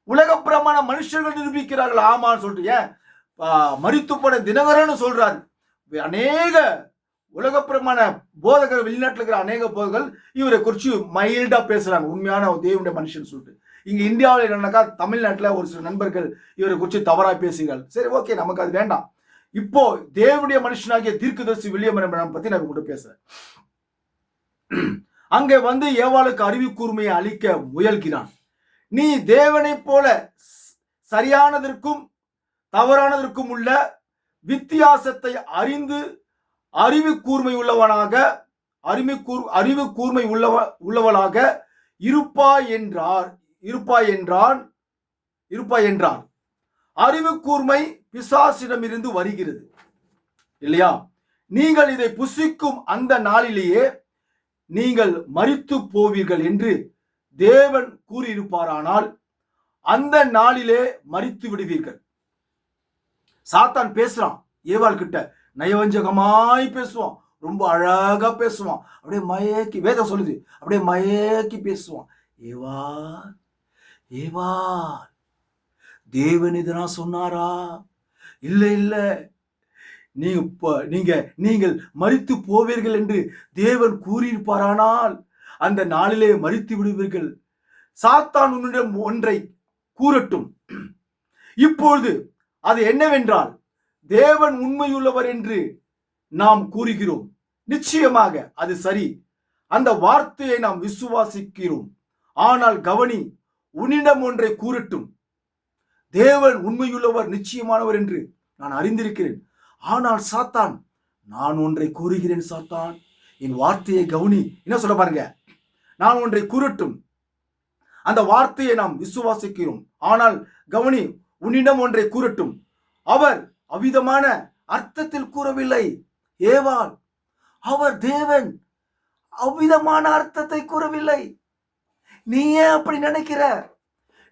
Speaker 1: உலக பிரமாண மனுஷர்கள் நிரூபிக்கிறார்கள் ஆமான்னு சொல்லிட்டு. ஏன் மரித்து போன தினகரன்னு சொல்றாரு. அநேக உலக பிரமாண போதகர், வெளிநாட்டில் இருக்கிற அநேக போதகர்கள் இவரை குறிச்சு மைல்டா பேசுறாங்க, உண்மையான தேவனுடைய மனுஷன் சொல்லிட்டு. இங்க இந்தியாவில் என்னன்னாக்கா தமிழ்நாட்டில் ஒரு சில நண்பர்கள் இவரை குறிச்சு தவறாய் பேசுகிறார்கள். சரி, ஓகே, நமக்கு அது வேண்டாம். இப்போ தேவனுடைய மனுஷனாகிய தீர்க்கதரிசி வில்லியம் மரியன் பத்தி நான் கூட பேசுறேன். அங்கே வந்து ஏவாளுக்கு அறிவு கூர்மையை அளிக்க முயல்கிறான். நீ தேவனை போல சரியானதற்கும் தவறானதற்கும் உள்ள வித்தியாசத்தை அறிந்து அறிவு கூர்மை உள்ளவளாக இருப்பாய் என்றார். அறிவு கூர்மை பிசாசிடமிருந்து வருகிறது இல்லையா? நீங்கள் இதை புசிக்கும் அந்த நாளிலேயே நீங்கள் மரித்து போவீர்கள் என்று தேவன் கூறியிருப்பாரானால் அந்த நாளிலே மரித்து விடுவீர்கள். சாத்தான் பேசுறான் ஏவாள் கிட்ட, நயவஞ்சகமாய் பேசுவான், ரொம்ப அழகா பேசுவான், அப்படியே மயக்கி, வேதம் சொல்லுது, அப்படியே மயக்கி பேசுவான். ஏவாள் தேவன் இதனா சொன்னாரா? இல்ல நீங்கள் மரித்து போவீர்கள் என்று தேவன் கூறியிருப்பாரானால் அந்த நாளிலே மரித்து விடுவீர்கள். சாத்தான் உன்னிடம் ஒன்றை கூறட்டும். இப்பொழுது அது என்னவென்றால், தேவன் உண்மையுள்ளவர் என்று நாம் கூறுகிறோம். நிச்சயமாக அது சரி, அந்த வார்த்தையை நாம் விசுவாசிக்கிறோம். ஆனால் கவனி, உன்னிடம் ஒன்றை கூறட்டும். தேவன் உண்மையுள்ளவர், நிச்சயமானவர் என்று நான் அறிந்திருக்கிறேன். ஆனால் சாத்தான், நான் ஒன்றை கூறுகிறேன். சாத்தான், என் வார்த்தையை கவனி. என்ன சொல்ல பாருங்க, நான் ஒன்றை கூறட்டும், அந்த வார்த்தையை நாம் விசுவாசிக்கிறோம். ஆனால் கவனி, உன்னிடம் ஒன்றை கூறட்டும். அவர் அவ்விதமான அர்த்தத்தில் கூறவில்லை. ஏவாள், அவர் தேவன், அவ்விதமான அர்த்தத்தை கூறவில்லை. நீ ஏன் அப்படி நினைக்கிற?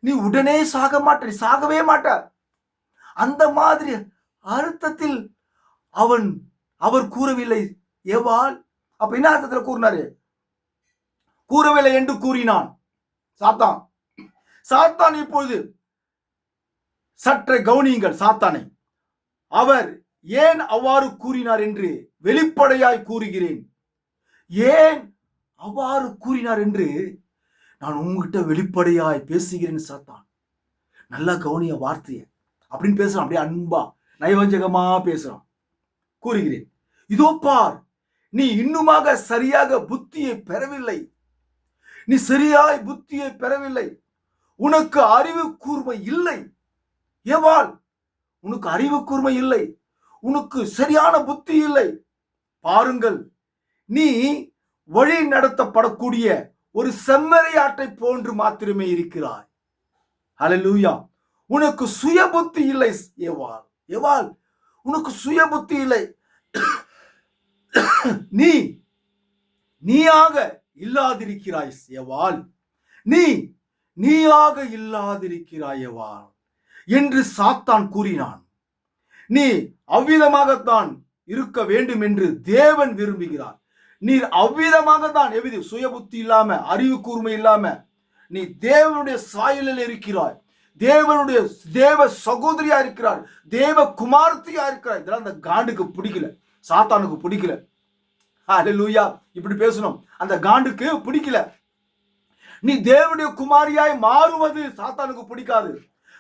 Speaker 1: நீ உடனே சாக மாட்ட, சாகவே மாட்ட. அந்த மாதிரி அர்த்தத்தில் அவர் கூறவில்லை. ஏவாள் அப்ப என்ன அர்த்தத்துல கூறினாரு? கூறவில்லை என்று கூறினான் சாத்தான். சாத்தான் இப்பொழுது சற்றை கவனியுங்கள் சாத்தானை. அவர் ஏன் அவ்வாறு கூறினார் என்று வெளிப்படையாய் கூறுகிறேன். ஏன் அவ்வாறு கூறினார் என்று நான் உங்ககிட்ட வெளிப்படையாய் பேசுகிறேன். சாத்தான், நல்லா கவனிய வார்த்தைய அப்படின்னு பேசுறான். அப்படியே அன்பா நைவஞ்சகமா பேசுறான். கூறுகிறேன், இதோ பார், நீ இன்னுமாக சரியாக புத்தியை பெறவில்லை. நீ சரியாய் புத்தியை பெறவில்லை. உனக்கு அறிவு கூர்மை இல்லை. ஏவாள், உனக்கு அறிவு கூர்மை இல்லை. உனக்கு சரியான புத்தி இல்லை. பாருங்கள், நீ வழி நடத்தப்படக்கூடிய ஒரு செம்மறியாட்டை போன்று மாத்திரமே இருக்கிறாய். ஹல்லேலூயா. உனக்கு சுய புத்தி இல்லை. ஏவாள், ஏவாள், உனக்கு சுய புத்தி இல்லை. நீயாக இல்லாதிருக்கிறாய் ஏவாள். நீயாக இல்லாதிருக்கிறாய் ஏவாள் என்று சாத்தான் கூறினான். நீ அவ்விதமாகத்தான் இருக்க வேண்டும் என்று தேவன் விரும்புகிறார். நீர் அவ்விதமாகத்தான், எவ்வித சுய புத்தி இல்லாம, அறிவு கூர்மை இல்லாம நீ தேவனுடைய சாயலில் இருக்கிறாய். தேவனுடைய தேவ சகோதரியா இருக்கிறார். தேவ குமார்த்தியா இருக்கிறார். இதெல்லாம் அந்த காண்டுக்கு பிடிக்கல, சாத்தானுக்கு பிடிக்கல. ஹல்லேலூயா. இப்படி பேசணும், அந்த காண்டுக்கு பிடிக்கல. நீ தேவனுடைய குமாரியாய் மாறுவது சாத்தானுக்கு பிடிக்காது.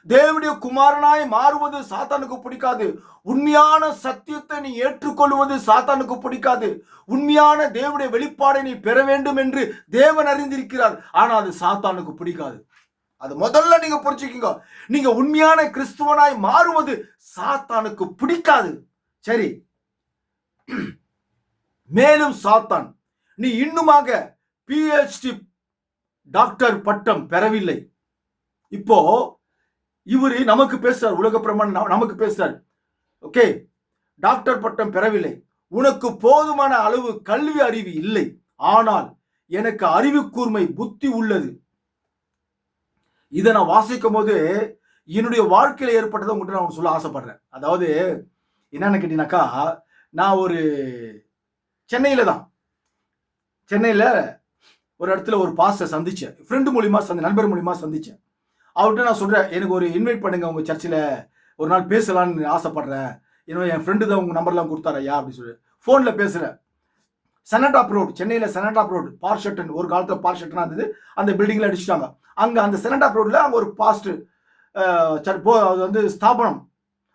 Speaker 1: தேவனுடைய குமாரனாய் மாறுவது சாத்தானுக்கு பிடிக்காது. உண்மையான சத்தியத்தை நீ ஏற்றுக்கொள்வது சாத்தானுக்கு பிடிக்காது. உண்மையான தேவனுடைய வெளிப்பாடை நீ பெற வேண்டும் என்று தேவன் அறிந்திருக்கிறார். ஆனா அது சாத்தானுக்கு பிடிக்காது. அது முதல்ல நீங்க புரிஞ்சுக்கீங்க. நீங்க உண்மையான கிறிஸ்துவனாய் மாறுவது சாத்தானுக்கு பிடிக்காது. சரி, மேலும் சாத்தான், நீ இன்னுமாக PhD டாக்டர் பட்டம் பெறவில்லை. இப்போ இவரு நமக்கு பேசுறார், உலக பிரமாணம் நமக்கு பேசுறார். ஓகே, டாக்டர் பட்டம் பெறவில்லை. உனக்கு போதுமான அளவு கல்வி அறிவு இல்லை. ஆனால் எனக்கு அறிவு கூர்மை புத்தி உள்ளது. இதை நான் வாசிக்கும் போது என்னுடைய வாழ்க்கையில ஏற்பட்டதை உங்கள்கிட்ட நான் சொல்ல ஆசைப்படுறேன். அதாவது என்னன்னு கேட்டீங்கன்னாக்கா, நான் ஒரு சென்னையில ஒரு இடத்துல ஒரு பாஸ்டர் சந்திச்சேன். ஃப்ரெண்டு மூலியமா நண்பர் மூலியமா சந்திச்சேன். அவர்கிட்ட நான் சொல்றேன், எனக்கு ஒரு இன்வைட் பண்ணுங்க, உங்க சர்ச்சில் ஒரு நாள் பேசலான்னு ஆசைப்படுறேன். இன்னும் என் ஃப்ரெண்டு தான் உங்க நம்பர்லாம் கொடுத்தாரு ஐயா அப்படின்னு சொல்லி ஃபோன்ல பேசுறேன். செனடாப் ரோடு, சென்னையில செனடாப் ரோடு, பார்ஷட்டன், ஒரு காலத்துல பார்ஷட்டனா இருந்தது. அந்த பில்டிங்ல அடிச்சுட்டாங்க. அங்க அந்த செனடாப் ரோட்ல அங்க ஒரு பாஸ்டர் அது வந்து ஸ்தாபனம்.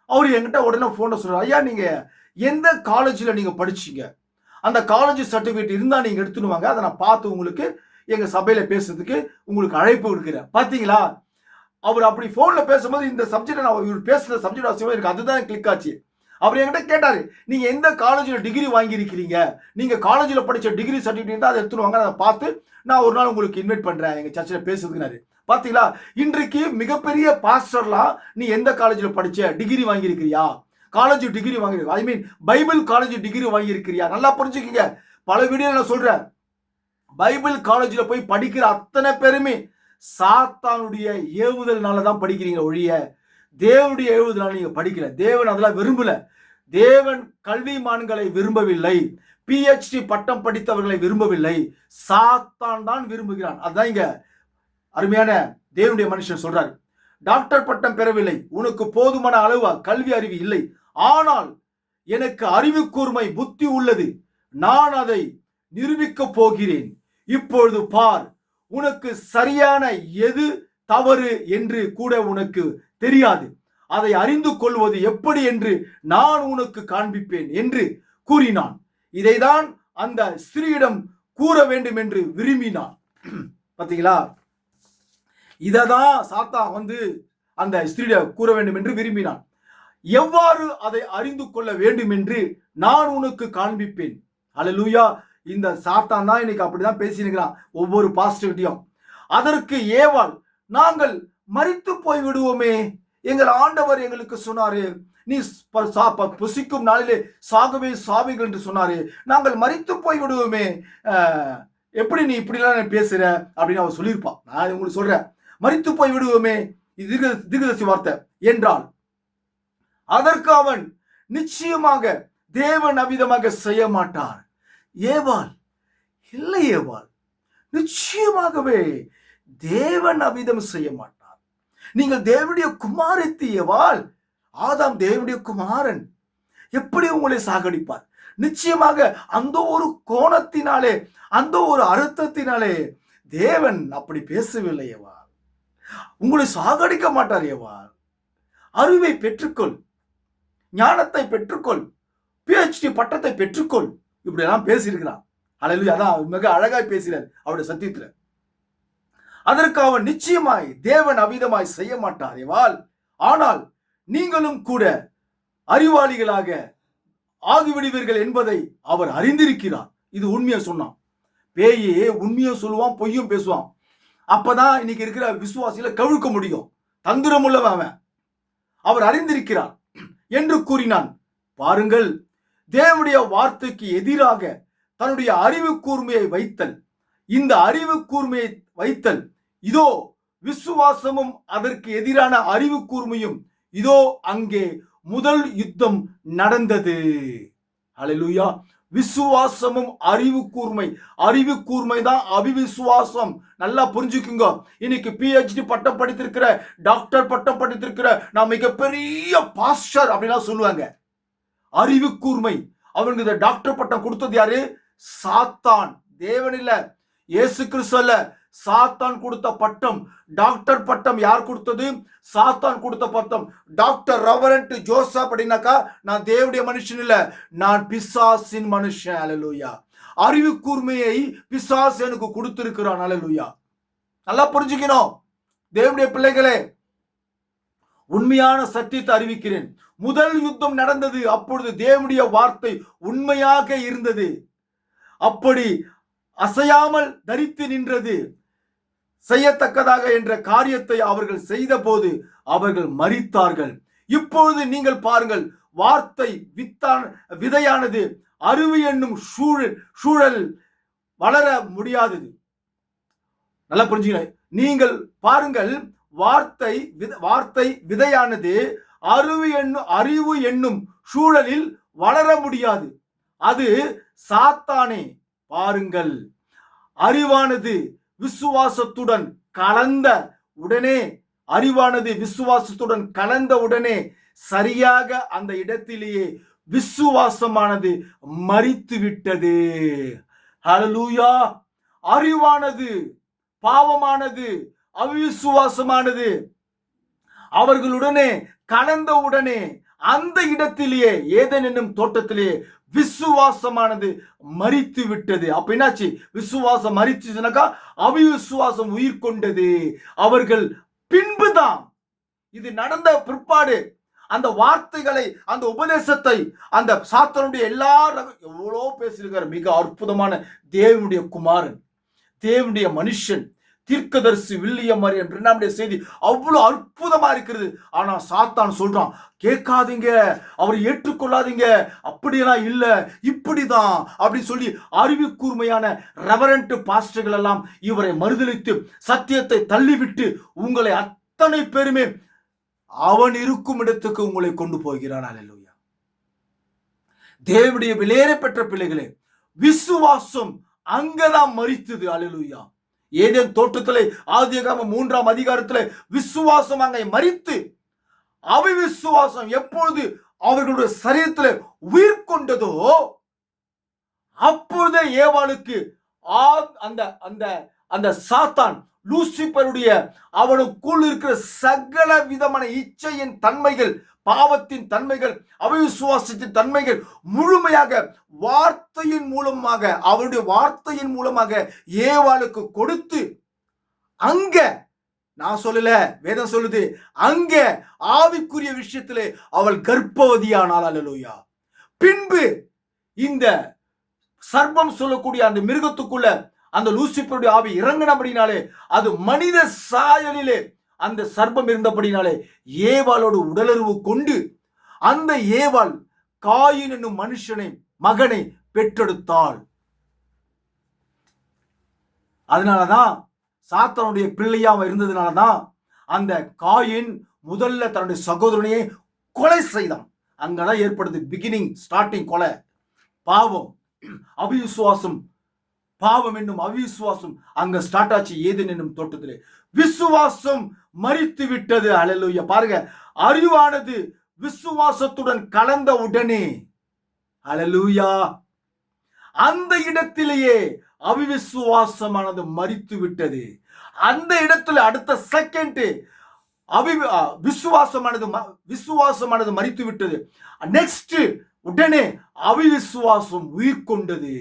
Speaker 1: அவரு என்கிட்ட உடனே போன்ல சொல்றாரு, ஐயா நீங்க எந்த காலேஜ்ல நீங்க படிச்சீங்க, அந்த காலேஜ் சர்டிபிகேட் இருந்தா நீங்க எடுத்துன்னு வாங்க, அதை நான் பார்த்து உங்களுக்கு எங்க சபையில பேசுறதுக்கு உங்களுக்கு அழைப்பு கொடுக்கிறேன். பாத்தீங்களா, அவர் அப்படி போன்ல பேசும்போது இந்த சப்ஜெக்ட் நான் இவர் பேசுற சப்ஜெக்ட் அவசியமா இருக்கு, அதுதான் கிளிக் ஆச்சு. அவர் என்கிட்ட கேட்டாரு, நீங்க எந்த காலேஜில் டிகிரி வாங்கி இருக்கிறீங்க, நீங்க காலேஜில் படிச்ச டிகிரி சர்டிபிகேட் தான் அதை எடுத்துட்டு வாங்க, அதை பார்த்து நான் ஒரு நாள் உங்களுக்கு இன்வைட் பண்றேன் எங்க சர்ச்சில் பேசுறதுக்குனாரு. பாத்தீங்களா, இன்றைக்கு மிகப்பெரிய பாஸ்டர்லாம் நீ எந்த காலேஜில் படிச்ச, டிகிரி வாங்கி இருக்கிறியா, காலேஜ் டிகிரி வாங்கி, ஐ மீன் பைபிள் காலேஜ் டிகிரி வாங்கி இருக்கிறியா. நல்லா புரிஞ்சுக்கீங்க, பல வீடியோ நான் சொல்றேன், பைபிள் காலேஜில் போய் படிக்கிற அத்தனை பேருமே சாத்தானுடைய ஏவுதல்னால தான் படிக்கிறீங்க ஒழிய தேவனுடைய ஏவுதல்னால நீங்க படிக்கல. தேவன் அதெல்லாம் விரும்பல. தேவன் கல்விமான்களை விரும்பவில்லை, PhD பட்டம் படித்தவர்களை விரும்பவில்லை, சாத்தான் தான் விரும்புகிறான். அதுதான் இங்க அருமையான தேவனுடைய மனுஷன் சொல்றாரு. டாக்டர் பட்டம் பெறவில்லை, உனக்கு போதுமான அளவு கல்வி அறிவு இல்லை, ஆனால் எனக்கு அறிவு கூர்மை புத்தி உள்ளது, நான் அதை நிரூபிக்க போகிறேன். இப்பொழுது பார், உனக்கு சரியான எது தவறு என்று கூட உனக்கு தெரியாது, அதை அறிந்து கொள்வது எப்படி என்று நான் உனக்கு காண்பிப்பேன் என்று கூறினான். இதைதான் அந்த ஸ்திரீயிடம் கூற வேண்டும் என்று விரும்பினான். பாத்தீங்களா, இததான் சாத்தான் வந்து அந்த ஸ்திரீயிடம் கூற வேண்டும் என்று விரும்பினான். எவ்வாறு அதை அறிந்து கொள்ள வேண்டும் என்று நான் உனக்கு காண்பிப்பேன். அல்லேலூயா. இந்த சாத்தான் தான் இன்னைக்கு அப்படிதான் பேசினுக்கிறான் ஒவ்வொரு பாஸ்டர்கிட்டையும். அதற்கு ஏவாள், நாங்கள் மரித்து போய் விடுவோமே எங்கள் ஆண்டவர் எங்களுக்கு சொன்னாரு, நீ புசிக்கும் நாளிலே சாகவே சாவீர்கள் என்று சொன்னாரு, நாங்கள் மரித்து போய் விடுவோமே, எப்படி நீ இப்படிலாம் பேசுற அப்படின்னு அவர் சொல்லியிருப்பான். நான் உங்களுக்கு சொல்றேன், மரித்து போய் விடுவோமே, இது தீர்க்கதரிசி வார்த்தை என்றால் அதற்கு அவன் நிச்சயமாக தேவன் அவ்விதமாக செய்ய மாட்டார். ஏவாள் இல்லை, ஏவாள் நிச்சயமாகவே தேவன் அவ்விதம் செய்ய மாட்டார். நீங்கள் தேவனுடைய குமாரத்தி ஏவாள், ஆதாம் தேவனுடைய குமாரன், எப்படி உங்களை சாகடிப்பார்? நிச்சயமாக அந்த ஒரு கோணத்தினாலே, அந்த ஒரு அர்த்தத்தினாலே தேவன் அப்படி பேசவில்லை. ஏவாள் உங்களை சாகடிக்க மாட்டார். ஏவாள் அறிவை பெற்றுக்கொள், ஞானத்தை பெற்றுக்கொள், PhD பட்டத்தை பெற்றுக்கொள், இப்படி எல்லாம் பேசியிருக்கிறான். அல்லேலூயா. அதான் மிக அழகாய் பேசினார் அவருடைய சத்தியத்துல. அதற்கு அவன் நிச்சயமாய் தேவன் அவ்விதமாய் செய்ய மாட்டார் ஏவாள், ஆனால் நீங்களும் கூட அறிவாளிகளாக ஆகிவிடுவீர்கள் என்பதை அவர் அறிந்திருக்கிறார். இது உண்மையை சொன்னான். பேயே உண்மையும் சொல்லுவான், பொய்யும் பேசுவான். அப்பதான் இன்னைக்கு இருக்கிற விசுவாசியில கவிழ்க்க முடியும். தந்திரம் உள்ளவன் அவர் அறிந்திருக்கிறார் என்று கூறினான். பாருங்கள், தேவனுடைய வார்த்தைக்கு எதிராக தன்னுடைய அறிவு கூர்மையை வைத்தல், இந்த அறிவு கூர்மையை வைத்தல், இதோ விசுவாசமும் அதற்கு எதிரான அறிவு கூர்மையும், இதோ அங்கே முதல் யுத்தம் நடந்தது. அல்லேலூயா. விசுவாசமும் அறிவு கூர்மை, அறிவு கூர்மை தான் அவிவிசுவாசம். நல்லா புரிஞ்சுக்குங்க. இன்னைக்கு PhD பட்டம் படித்திருக்கிற, டாக்டர் பட்டம் படித்திருக்கிற, நான் மிகப்பெரிய பாஸ்டர் அப்படிலாம் சொல்லுவாங்க. அறிவு கூர்மை, அவனுக்கு இந்த டாக்டர் பட்டம் கொடுத்தது யாரு? சாத்தான். தேவன் இல்ல, இயேசு கிறிஸ்து அல்ல, சாத்தான் கொடுத்த பட்டம். டாக்டர் பட்டம் யார் கொடுத்தது? சாத்தான் கொடுத்த பட்டம். டாக்டர் ரெவரண்ட் ஜோசப் அப்படின்னாக்கா நான் தேவனுடைய மனுஷன் இல்ல, நான் பிசாசின் மனுஷன். அல்லேலூயா. அறிவு கூர்மையை பிசாசு எனக்கு கொடுத்திருக்கிறான். அல்லேலூயா. நல்லா புரிஞ்சுக்கணும் தேவனுடைய பிள்ளைகளே. உண்மையான சத்தியத்தை அறிவிக்கிறேன். முதல் யுத்தம் நடந்தது, அப்பொழுது தேவனுடைய வார்த்தை உண்மையாக இருந்தது. அப்படி அசையாமல் தரித்து நின்றது. செய்யத்தக்கதாக என்ற காரியத்தை அவர்கள் செய்த போது அவர்கள் மரித்தார்கள். இப்பொழுது நீங்கள் பாருங்கள், வார்த்தை விதையானது அறிவு என்னும் சூழல் வளர முடியாதது. நல்லா புரிஞ்சுக்கணும். நீங்கள் பாருங்கள், வார்த்தை விதையானது அறிவு என்னும் சூழலில் வளர முடியாது. அது சாத்தானே. பாருங்கள், அறிவானது விசுவாசத்துடன் கலந்த உடனே சரியாக அந்த இடத்திலேயே விசுவாசமானது மரித்து விட்டது. ஹல்லேலூயா. அறிவானது, பாவமானது, அவிசுவாசமானது அவர்களுடனே கலந்த உடனே அந்த இடத்திலேயே, ஏதேன் என்னும் தோட்டத்திலேயே விசுவாசமானது மரித்து விட்டது. அப்ப என்னாச்சு? விசுவாசம் மரிச்சுனாக்கா அவிசுவாசம் உயிர் கொண்டது. அவர்கள் பின்புதான், இது நடந்த பிற்பாடு அந்த வார்த்தைகளை, அந்த உபதேசத்தை, அந்த சாத்தானுடைய எல்லாரும் எவ்வளோ பேசியிருக்காரு. மிக அற்புதமான தேவனுடைய குமாரன், தேவனுடைய மனுஷன், தீர்க்கதரிசி வில்லியம் மரியன் பிரணாமுடைய செய்தி அவ்வளவு அற்புதமா இருக்கிறது. ஆனா சாத்தான் சொல்றான், கேட்காதீங்க, அவரை ஏற்றுக்கொள்ளாதீங்க, அப்படியெல்லாம் இல்ல, இப்படிதான் அப்படி சொல்லி அறிவு கூர்மையான ரெவரண்ட் பாஸ்டர்கள் எல்லாம் இவரை மறுதலித்து சத்தியத்தை தள்ளிவிட்டு உங்களை அத்தனை பேருமே அவன் இருக்கும் இடத்துக்கு உங்களை கொண்டு போகிறான். அல்லேலூயா. தேவனுடைய விலையேற பெற்ற பிள்ளைகளே, விசுவாசம் அங்கதான் மரித்தது. அல்லேலூயா. ஏதேன் தோட்டத்திலே ஆதியாகமம் 3ஆம் அதிகாரத்திலே விசுவாசம் அங்கே மரித்து, அவிசுவாசம் எப்பொழுது அவர்களுடைய சரீரத்தில் உயிர் கொண்டதோ அப்பொழுதே ஏவாளுக்கு அந்த சாத்தான் லூசிபருடைய அவனுக்குள் இருக்கிற சகல விதமான இச்சையின் தன்மைகள், பாவத்தின் தன்மைகள், அவிசுவாசத்தின் தன்மைகள் முழுமையாக வார்த்தையின் மூலமாக, அவருடைய வார்த்தையின் மூலமாக ஏவாளுக்கு கொடுத்து, அங்க நான் சொல்லல, வேதம் சொல்லுது, அங்க ஆவிக்குரிய விஷயத்திலே அவள் கர்ப்பவதியானாள். அல்லேலூயா. பின்பு இந்த சர்ப்பம் சொல்லக்கூடிய அந்த மிருகத்துக்குள்ள அந்த லூசிபருடைய ஆவி இறங்கினபடினாலே அது மனித சாயலிலே அந்த சர்ப்பம் இருந்தபடினாலே ஏவாளோடு உடலுறவு கொண்டு அந்த ஏவாள் காயின் என்னும் மகனை பெற்றெடுத்தாள். அதனாலதான் சாத்தானுடைய பிள்ளையா இருந்ததுனாலதான் அந்த காயின் முதல்ல தன்னுடைய சகோதரனையே கொலை செய்தான். அங்கதான் ஏற்படுது பிகினிங், ஸ்டார்டிங் கொலை. பாவம், அவிசுவாசம், பாவம் என்னும் அவிசுவாசம் அங்க ஸ்டார்ட் ஆச்சு. ஏதேன் என்னும் தோட்டத்திலே விசுவாசம் மரித்து விட்டது. அல்லேலூயா. பாருங்க, அறிவானது விசுவாசத்துடன் கலந்த உடனே, அல்லேலூயா, அந்த இடத்திலேயே அவிசுவாசமானது மரித்து விட்டது. அந்த இடத்துல அடுத்த செகண்ட் விசுவாசமானது மரித்து விட்டது. நெக்ஸ்ட் உடனே அவிசுவாசம் உயிர் கொண்டது,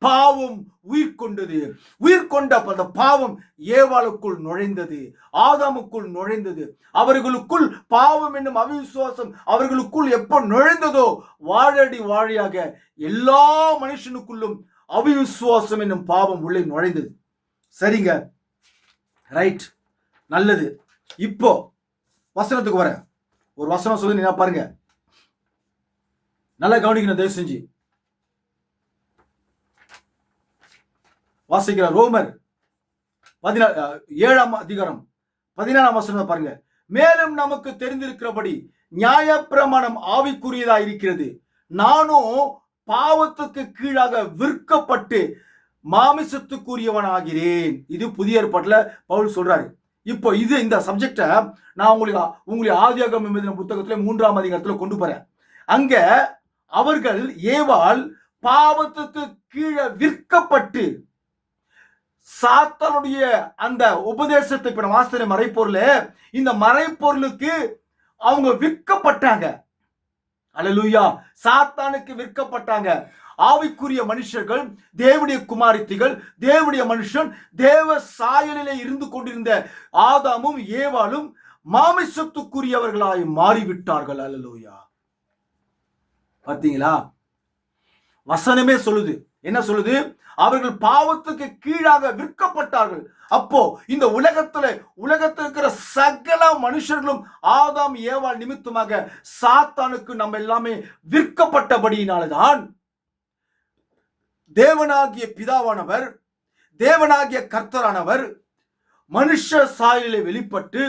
Speaker 1: பாவம் உயிர் கொண்டது. உயிர் கொண்ட அந்த பாவம் ஏவாளுக்குள் நுழைந்தது, ஆதாமுக்குள் நுழைந்தது. அவர்களுக்குள் பாவம் என்னும் அவிசுவாசம் அவர்களுக்குள் எப்போ நுழைந்ததோ வாழடி வாழியாக எல்லா மனுஷனுக்குள்ளும் அவிசுவாசம் என்னும் பாவம் உள்ளே நுழைந்தது. சரிங்க, ரைட், நல்லது. இப்போ வசனத்துக்கு வர ஒரு வசனம் சொல்லி நீங்க பாருங்க, நல்லா கவனிக்கணும் தயவு செஞ்சு. வாசிக்கிற ரோமர் 7ஆம் அதிகாரம் 14ஆம் வசனம் பாருங்க. மேலும் நமக்கு தெரிந்திருக்கிறபடி நியாயப்பிரமாணம் ஆவிக்குரியதா இருக்கிறது. நானும் பாவத்துக்கு கீழாக விற்கப்பட்டு மாமிசத்துக்குரியவன் ஆகிறேன். இது புதிய ஏற்பாட்டுல பவுல் சொல்றாரு. இப்போ இந்த சப்ஜெக்ட நான் உங்களுக்கு ஆதியாகமம் புத்தகத்துல 3ஆம் அதிகாரத்துல கொண்டு போறேன். அங்க அவர்கள் ஏவாள் பாவத்துக்கு கீழே விற்கப்பட்டு சாத்தானுடைய அந்த உபதேசத்தை இப்ப வாசனை மறைப்பொருள், இந்த மறைப்பொருளுக்கு அவங்க விற்கப்பட்டாங்க. அல்லேலூயா. சாத்தானுக்கு விற்கப்பட்டாங்க. ஆவிக்குரிய மனுஷர்கள், தேவனுடைய குமாரத்திகள், தேவனுடைய மனுஷன், தேவ சாயலிலே இருந்து கொண்டிருந்த ஆதாமும் ஏவாளும் மாமிசத்துக்குரியவர்களாய் மாறிவிட்டார்கள். அல்லேலூயா. பார்த்தீங்களா? வசனமே சொல்லுது. என்ன சொல்லுது? அவர்கள் பாவத்துக்கு கீழாக விற்கப்பட்டார்கள். அப்போ இந்த உலகத்தில் இருக்கிற சகல மனுஷர்களும் ஆதாம் ஏவாள் நிமித்தமாக சாத்தானுக்கு நம்ம எல்லாமே விற்கப்பட்டபடியினால்தான் தேவனாகிய பிதாவானவர், தேவனாகிய கர்த்தரானவர் மனுஷ சாயலிலே வெளிப்பட்டு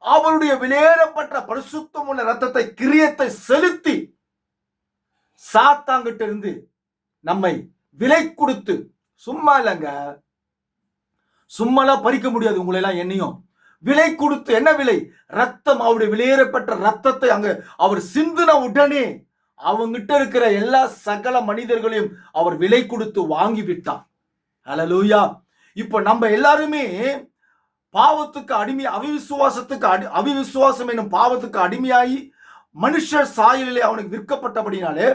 Speaker 1: அவருடைய வெளியேறப்பட்ட பரிசுத்தமுள்ள இரத்தத்தை கிரியத்தை செலுத்தி சாத்தாங்கிட்ட இருந்து நம்மை விலை கொடுத்து, சும்மா இல்லைங்க, சும்மாலாம் பறிக்க முடியாது உங்களை எல்லாம், என்னையும் விலை கொடுத்து. என்ன விலை? ரத்தம். அவருடைய வெளியேறப்பட்ட ரத்தத்தை அங்க அவர் சிந்தின உடனே அவங்கிட்ட இருக்கிற எல்லா சகல மனிதர்களையும் அவர் விலை கொடுத்து வாங்கி விட்டார். அல்லேலூயா. இப்ப நம்ம எல்லாருமே பாவத்துக்கு அடிமை, அவிசுவாசம் என்னும் பாவத்துக்கு அடிமையாகி மனுஷர் சாயலிலே அவனுக்கு விற்கப்பட்டபடினாலே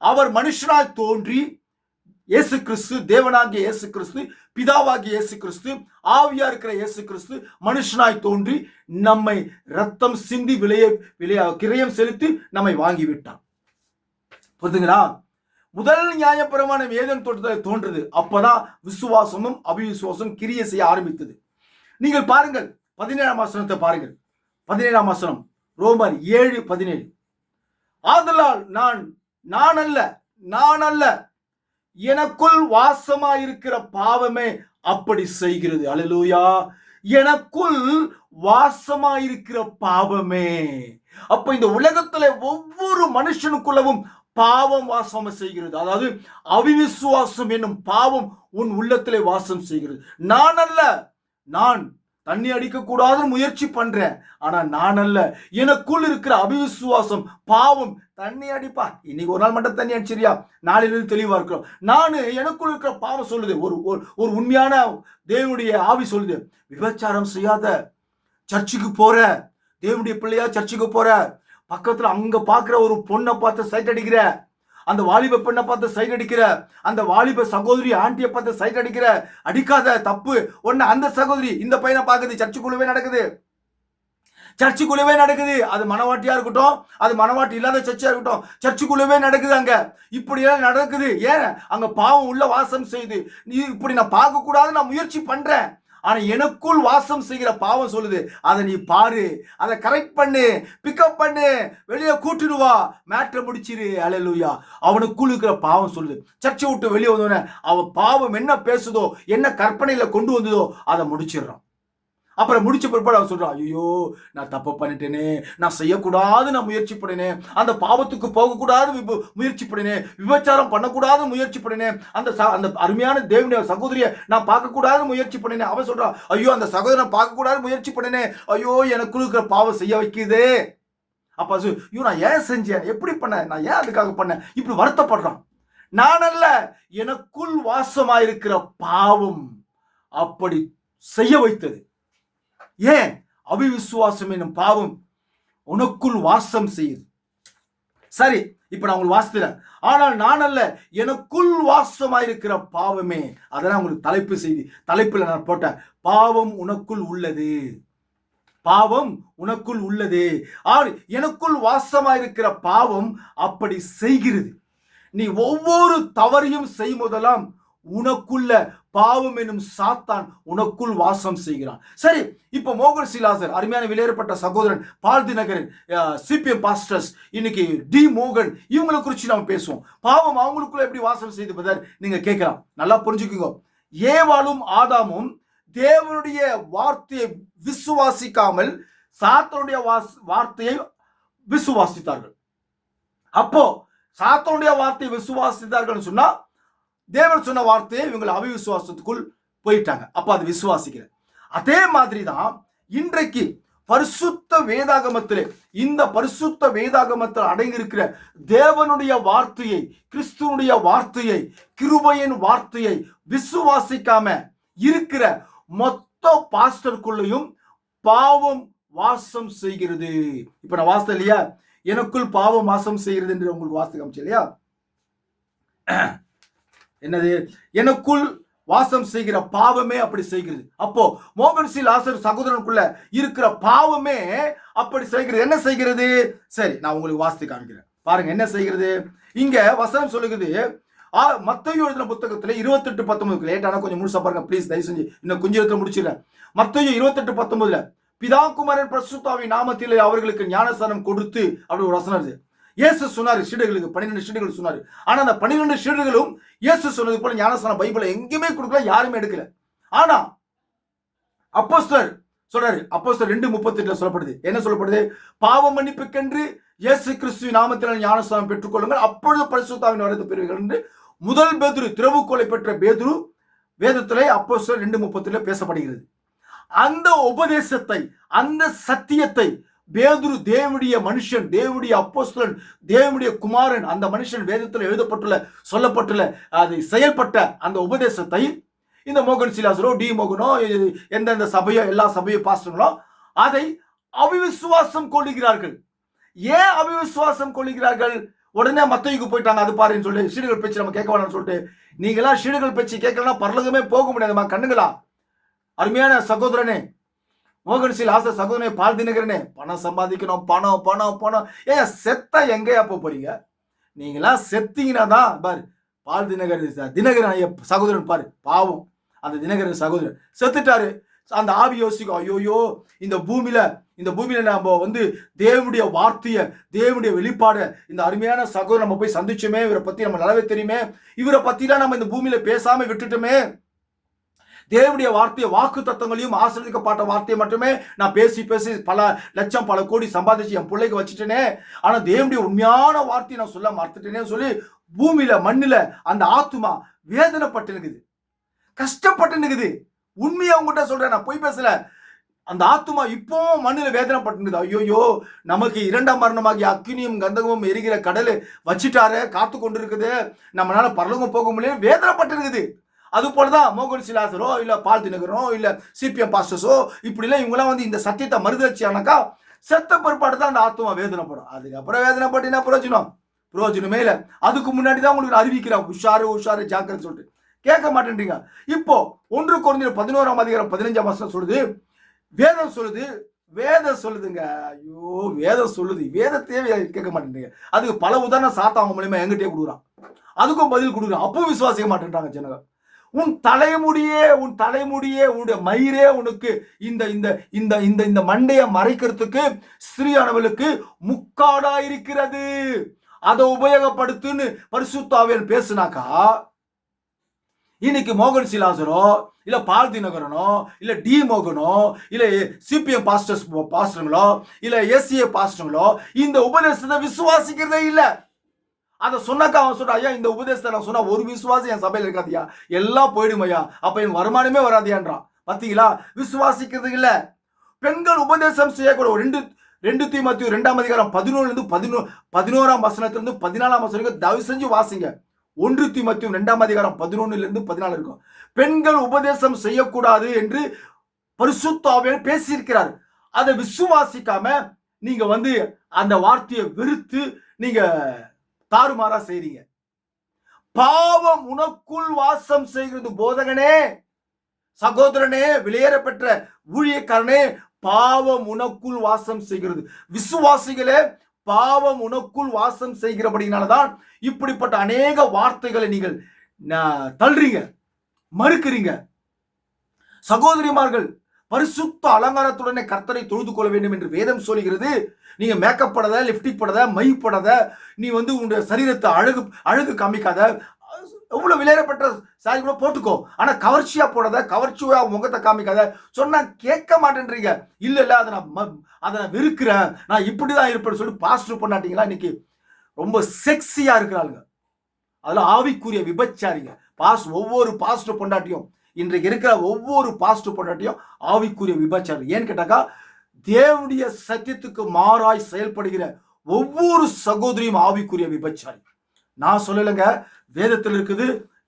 Speaker 1: அவர் மனுஷனாய் தோன்றி இயேசு கிறிஸ்து, தேவனாகிய இயேசு கிறிஸ்து, பிதாவாகிய இயேசு கிறிஸ்து, ஆவியா இருக்கிற இயேசு கிறிஸ்து மனுஷனாய் தோன்றி நம்மை ரத்தம் சிந்தி கிரயம் செலுத்தி நம்மை வாங்கி விட்டான். புரியுதுங்களா? முதல் நியாயப்பிரமாணம் ஏதேன் தோட்டத்தில் தோன்றது. அப்பதான் விசுவாசமும் அவிசுவாசம் கிரியை செய்ய ஆரம்பித்தது. நீங்கள் பாருங்கள் 17ஆம் வசனத்தை பாருங்கள். 17ஆம் வசனம் ரோமர் 7:17. ஆதலால் நான் அல்ல எனக்குள் வாசமாயிருக்கிற பாவமே அப்படி செய்கிறது. அல்லேலூயா. எனக்குள் வாசமாயிருக்கிற பாவமே. அப்ப இந்த உலகத்துல ஒவ்வொரு மனுஷனுக்குள்ளவும் பாவம் வாசம் செய்கிறது. அதாவது அவிசுவாசம் என்னும் பாவம் உன் உள்ளத்திலே வாசம் செய்கிறது. நான் தண்ணி அடிக்க கூடாதுன்னு முயற்சி பண்றேன். ஆனா நான் அல்ல, எனக்குள் இருக்கிற அவிசுவாசம் பாவம். தண்ணி அடிப்பா, இன்னைக்கு ஒரு நாள் மட்டும் தண்ணி அடிச்சிரியா, நாளிலிருந்து தெளிவா இருக்கிறோம். எனக்குள் இருக்கிற பாவம் சொல்லுது. ஒரு உண்மையான தேவனுடைய ஆவி சொல்லுது, விபச்சாரம் செய்யாத, சர்ச்சுக்கு போற, தேவனுடைய பிள்ளையா சர்ச்சுக்கு போற, பக்கத்துல அங்க பாக்குற ஒரு பொண்ணை பார்த்து சைட் அடிக்கிற, அந்த வாலிப பெண்ணை பார்த்து சைட் அடிக்கிற, அந்த வாலிப சகோதரி ஆண்டியை பார்த்து சைட் அடிக்கிற, அடிக்காத, தப்பு. ஒன்னு அந்த சகோதரி இந்த பையனை பார்க்குது, சர்ச்சுக்குள்ளவே நடக்குது. அது மனவாட்டியா இருக்கட்டும், அது மனவாட்டி இல்லாத சர்ச்சா இருக்கட்டும், சர்ச்சுக்குள்ளவே நடக்குது. அங்க இப்படி எல்லாம் நடக்குது. ஏன்? அங்க பாவம் உள்ள வாசம் செய்யுது. இப்படி நான் பார்க்க கூடாது, நான் முயற்சி பண்றேன். ஆனா எனக்குள் வாசம் செய்கிற பாவம் சொல்லுது, அதை நீ பாரு, அதை கரெக்ட் பண்ணு, பிக்கப் பண்ணு, வெளியே கூட்டிடுவா, மேட்ரை முடிச்சிரு. அல்லேலூயா. அவனுக்குள் இருக்கிற பாவம் சொல்லுது. சர்ச்சை விட்டு வெளியே வந்தோடனே அவன் பாவம் என்ன பேசுதோ, என்ன கற்பனையில கொண்டு வந்ததோ அதை முடிச்சிடறான். அப்புறம் முடிச்ச பிற்பாடு அவன் சொல்றான், ஐயோ நான் தப்பு பண்ணிட்டேனே, நான் செய்யக்கூடாது, நான் முயற்சி பண்ணினே, அந்த பாவத்துக்கு போகக்கூடாது முயற்சி பண்ணினே, விபச்சாரம் பண்ணக்கூடாது முயற்சி பண்ணினே, அந்த அருமையான தேவனுடைய சகோதரியை நான் பார்க்கக்கூடாது முயற்சி பண்ணினேன். அவன் சொல்றான், ஐயோ அந்த சகோதரனை பார்க்கக்கூடாது முயற்சி பண்ணினே, ஐயோ எனக்கு இருக்கிற பாவம் செய்ய வைக்குதே. அப்ப ஐயோ நான் ஏன் செஞ்சேன், எப்படி பண்ணேன், நான் ஏன் அதுக்காக பண்ணேன், இப்படி வருத்தப்படுறான். நான் அல்ல, எனக்குள் வாசமாயிருக்கிற பாவம் அப்படி செய்ய வைத்தது. ஏன்? அவிவிசுவாசம் என்னும் பாவம் உனக்குள் வாசம் செய்யுது. சரி, இப்ப நான் உங்களுக்கு வாசிக்கிறேன். ஆனால் நான் அல்ல, எனக்குள் வாசமாயிருக்கிற பாவமே. அதெல்லாம் உங்களுக்கு தலைப்பு செய்தி, தலைப்புல நான் போட்டேன், பாவம் உனக்குள் உள்ளது, பாவம் உனக்குள் உள்ளது. எனக்குள் வாசமாயிருக்கிற பாவம் அப்படி செய்கிறது. நீ ஒவ்வொரு தவறையும் செய்யும் போதெல்லாம் உனக்குள்ள பாவம் எனும் சாத்தான் உனக்குள் வாசம் செய்கிறான். சரி, இப்ப மோகன் சிலாசர், அருமையான விலையேறப்பட்ட சகோதரன், பால் தினகரன், சிபிஎம் பாஸ்டர்ஸ், இன்னைக்கு டி மோகன், இவங்களை குறித்து நம்ம பேசுவோம். பாவம் அவங்களுக்குள்ள எப்படி வாசம் செய்து பதர் நீங்க கேட்கலாம். நல்லா புரிஞ்சுக்கோங்க. ஏவாளும் ஆதாமும் தேவனுடைய வார்த்தையை விசுவாசிக்காமல் சாத்தானுடைய வார்த்தையை விசுவாசித்தார்கள். அப்போ சாத்தானுடைய வார்த்தையை விசுவாசித்தார்கள் சொன்னா தேவன் சொன்ன வார்த்தையை இவங்களை அவிசுவாசத்துக்குள் போயிட்டாங்க. அப்ப அது விசுவாசிக்கிற. அதே மாதிரிதான் இன்றைக்கு பரிசுத்த வேதாகமத்திலே, இந்த பரிசுத்த வேதாகமத்தில் அடங்கியிருக்கிற தேவனுடைய வார்த்தையை, கிறிஸ்துவனுடைய வார்த்தையை, கிருபையின் வார்த்தையை விசுவாசிக்காம இருக்கிற மொத்த பாஸ்டருக்குள்ளையும் பாவம் வாசம் செய்கிறது. இப்ப நான் வாசம் இல்லையா, எனக்குள் பாவம் வாசம் செய்கிறது என்று உங்களுக்கு வாசம் காமிச்சு இல்லையா, என்னது? எனக்குள் வாசம் செய்கிற பாவமே அப்படி செய்கிறது. அப்போ மோகன் சிலாசர் சகோதரனுக்குள்ள இருக்கிற பாவமே அப்படி செய்கிறது. என்ன செய்கிறது? சரி, நான் உங்களுக்கு வாசித்து காமிக்கிறேன். பாருங்க என்ன செய்கிறது. இங்க வசனம் சொல்லுகிறது, மத்தேயு எழுதின புத்தகத்துல 28:19, லேட்டான கொஞ்சம் முழுசா பாருங்க ப்ளீஸ், தயவு செஞ்சு, இன்னும் கொஞ்சம் இடத்துல முடிச்சிடறேன். மத்தேயு 28:19, பிதா குமாரன் பரிசுத்தாவின் நாமத்திலே அவர்களுக்கு ஞானஸ்நானம் கொடுத்து அப்படி ஒரு வசனம் இருக்கு. இயேசு சொன்னாரு சீடர்களுக்கு, 12 சீடர்கள் சொன்னாரு. ஆனா அந்த 12 சீடர்களும் இயேசு சொன்னது போல ஞானஸ்நானம் பைபிளை எங்கேயுமே கொடுக்கல, யாருமே எடுக்கல. ஆனா அப்போஸ்தலர் சொல்றாரு, அப்போஸ்தலர் 2:38 சொல்லப்படுது. என்ன சொல்லப்படுது? பாவ மன்னிப்புக்கென்று இயேசு கிறிஸ்துவின் நாமத்தில் ஞானஸ்நானம் பெற்றுக்கொள்ளுங்கள், அப்பொழுது பரிசுத்தாவின் வரத்தை பெறுவீர்கள் என்று முதல் பேதுரு, திறவுகோலை பெற்ற பேதுரு வேதத்திலே அப்போஸ்தலர் 2:38 பேசப்படுகிறது. அந்த உபதேசத்தை, அந்த சத்தியத்தை பேதுரு, தேவனுடைய மனுஷன், தேவனுடைய அப்போஸ்தலன், தேவனுடைய குமாரன், அந்த மனுஷன் வேதத்தில் எழுதப்பட்டுள்ள, சொல்லப்பட்டுள்ள, அது செயல்பட்ட அந்த உபதேசத்தை இந்த மோகன் சிலாசரோ, டி மோகனோ, எந்தெந்த சபையோ, எல்லா சபையோ பாஸ்டர்களோ அதை அவிவிசுவாசம் கொள்ளுகிறார்கள். ஏன் அவிவிசுவாசம் கொள்ளுகிறார்கள்? உடனே மத்தேயுக்கு போயிட்டாங்க, அது பாருன்னு சொல்லி சீடர்கள் பேச்சு நம்ம கேட்க வேணாம்னு சொல்லிட்டு, நீங்களா சீடர்கள் பேச்சு கேட்கலன்னா பரலோகமே போக முடியாதுமா கண்ணுங்களா. அருமையான சகோதரனே, மோகன் சிலாசர் சகோதரனே, பால் தினகரனே, பணம் சம்பாதிக்கணும், பணம் பணம் பணம். ஏன் செத்தா எங்கேயா போறீங்க? நீங்களா செத்தீங்கன்னா தான் பாரு, பால் தினகரன் சகோதரன் பாரு, பாவம் அந்த தினகரன் சகோதரன் செத்துட்டாரு. அந்த ஆவி யோசிக்கும், ஐயோயோ இந்த பூமியில நம்ம தேவனுடைய வார்த்தைய, தேவனுடைய வெளிப்பாடு, இந்த அருமையான சகோதரன் நம்ம போய் சந்திச்சோமே, இவரை பத்தி நம்ம நல்லாவே தெரியுமே, இவரை பத்திலாம் நம்ம இந்த பூமியில பேசாம விட்டுட்டோமே, தேவனுடைய வார்த்தையை, வாக்கு தத்தங்களையும் ஆசிரியக்கப்பட்ட வார்த்தையை மட்டுமே நான் பேசி பல லட்சம் பல கோடி சம்பாதிச்சு என் பிள்ளைக்கு வச்சுட்டேனே, ஆனா தேவனுடைய உண்மையான வார்த்தையை நான் சொல்ல மறுத்துட்டேனே சொல்லி பூமியில மண்ணில அந்த ஆத்துமா வேதனைப்பட்டு இருக்குது, கஷ்டப்பட்டு இருக்குது. உண்மையா உங்ககிட்ட சொல்றேன், நான் போய் பேசல. அந்த ஆத்துமா இப்போ மண்ணில வேதனைப்பட்டு, ஐயோயோ நமக்கு 2ஆம் மரணமாகி அக்கினியும் கந்தகமும் எரிகிற கடல் வச்சுட்டாரு, காத்து கொண்டு இருக்குது, நம்மளால பரலோகம் போக முடியல, வேதனைப்பட்டு இருக்குது. அது போலதான் மோகன் சிலாசரோ, இல்ல பால் தினகரோ, இல்ல சிபிஎம் பாஸ்டர்ஸோ, இப்படி எல்லாம் இவங்கெல்லாம் இந்த சத்தியத்தை மறுதளிச்சு ஆனாக்கா செத்த பிற்பாடு தான் அந்த ஆத்துமா வேதனைப்படும். அதுக்கப்புறம் வேதனைப்பட்டினா பிரயோஜனமே இல்லை. அதுக்கு முன்னாடி தான் உங்களுக்கு அறிவிக்கிறான், உஷாரு ஜாக்கிரதை சொல்லிட்டு கேட்க மாட்டேன்றீங்க. இப்போ 1 கொரிந்தியர் 11:15 சொல்லுது, வேதம் சொல்லுதுங்க. ஐயோ வேதம் சொல்லுது, வேதத்தையே கேட்க மாட்டேன்றீங்க. அதுக்கு பல உதாரணம் சாத்தா அவங்க மூலியமா எங்கிட்டே கொடுக்குறான், அதுக்கும் பதில் கொடுக்குறான், அப்போ விசுவாசிக்க மாட்டேன்றாங்க ஜனங்க. உன் தலைமுடியே உன்னுடைய மயிரே உனக்கு இந்த இந்த இந்த இந்த இந்த மண்டைய மறைக்கிறதுக்கு ஸ்திரீயானவளுக்கு முக்காடா இருக்கிறது, அதை உபயோகப்படுத்துன்னு பரிசுத்த ஆவியானவர் பேசுனாக்கா, இன்னைக்கு மோகன் சிலாசரோ இல்ல பால் தினகரனோ இல்ல டி மோகனோ இல்ல சிபிஎம் பாஸ்டருங்களோ இல்ல எஸ்சிஏ பாஸ்டருங்களோ இந்த உபதேசத்தை விசுவாசிக்கிறதே இல்ல. அதை சொன்னாக்கா அவன் சொல்ற, ஐயா இந்த உபதேசத்தை நான் சொன்னா ஒரு விசுவாசம் என் சபையில் இருக்காதியா, எல்லாம் போயிடுமையா, அப்ப என் வருமானமே வராதியான்றான். பாத்தீங்களா, விசுவாசிக்கிறது இல்ல. பெண்கள் உபதேசம் செய்யக்கூட 2 தீமோத்தேயு 2:11 11 வசனத்திலிருந்து 14 வசனம் தயவு செஞ்சு வாசிங்க. 1 தீமோத்தேயு 2:11-14 இருக்கும். பெண்கள் உபதேசம் செய்யக்கூடாது என்று பரிசுத்த ஆவியானவர் பேசியிருக்கிறார். அதை விசுவாசிக்காம நீங்க அந்த வார்த்தையை வெறுத்து நீங்க தாறுமாறா செய்றீங்க. பாவம் உனக்குள் வாசம் செய்கிறது. போதகனே, சகோதரனே, வெளியேற பெற்ற ஊழியக்காரனே, பாவம் உனக்குள் வாசம் செய்கிறது. விசுவாசிகளே, பாவம் உனக்குள் வாசம் செய்கிறபடினால்தான் இப்படிப்பட்ட அநேக வார்த்தைகளை நீங்கள் தள்ளுறீங்க, மறுக்கிறீங்க. சகோதரிமார்கள், பரிசுத்த அலங்காரத்துடனே கர்த்தரை தொழுது கொள்ள வேண்டும் என்று வேதம் சொல்கிறது. நீங்க மேக்கப் படாத, லிப்டிக் படாத, மை படாத, நீ உன்னுடைய சரீரத்தை அழகு காமிக்காத, எவ்வளவு விலையேறப்பட்ட சாரி கூட போட்டுக்கோ, ஆனா கவர்ச்சியா போடாத, கவர்ச்சியா முகத்தை காமிக்காத சொன்னா கேட்க மாட்டேன்றீங்க. இல்ல அதை நான் வெறுக்கிறேன், நான் இப்படிதான் இருப்பேன்னு சொல்லி பாஸ்டர் பண்ணாட்டீங்களா? இன்னைக்கு ரொம்ப செக்ஸியா இருக்கிறாங்க. அதுல ஆவிக்குரிய விபச்சாரிங்க. ஒவ்வொரு பாஸ்டர் பொண்டாட்டியும், இன்றைக்கு இருக்கிற ஒவ்வொரு பாஸ்டர் பொண்டாட்டியும் ஆவிக்குரிய விபச்சாரி. ஏன்னு கேட்டாக்கா, தேவனுடைய சத்தியத்துக்கு மாறாய் செயல்படுகிற ஒவ்வொரு சகோதரியும் ஆவிக்குரிய விபச்சாரி. நான் சொல்லலைங்க, வேதத்தில் இருக்குது,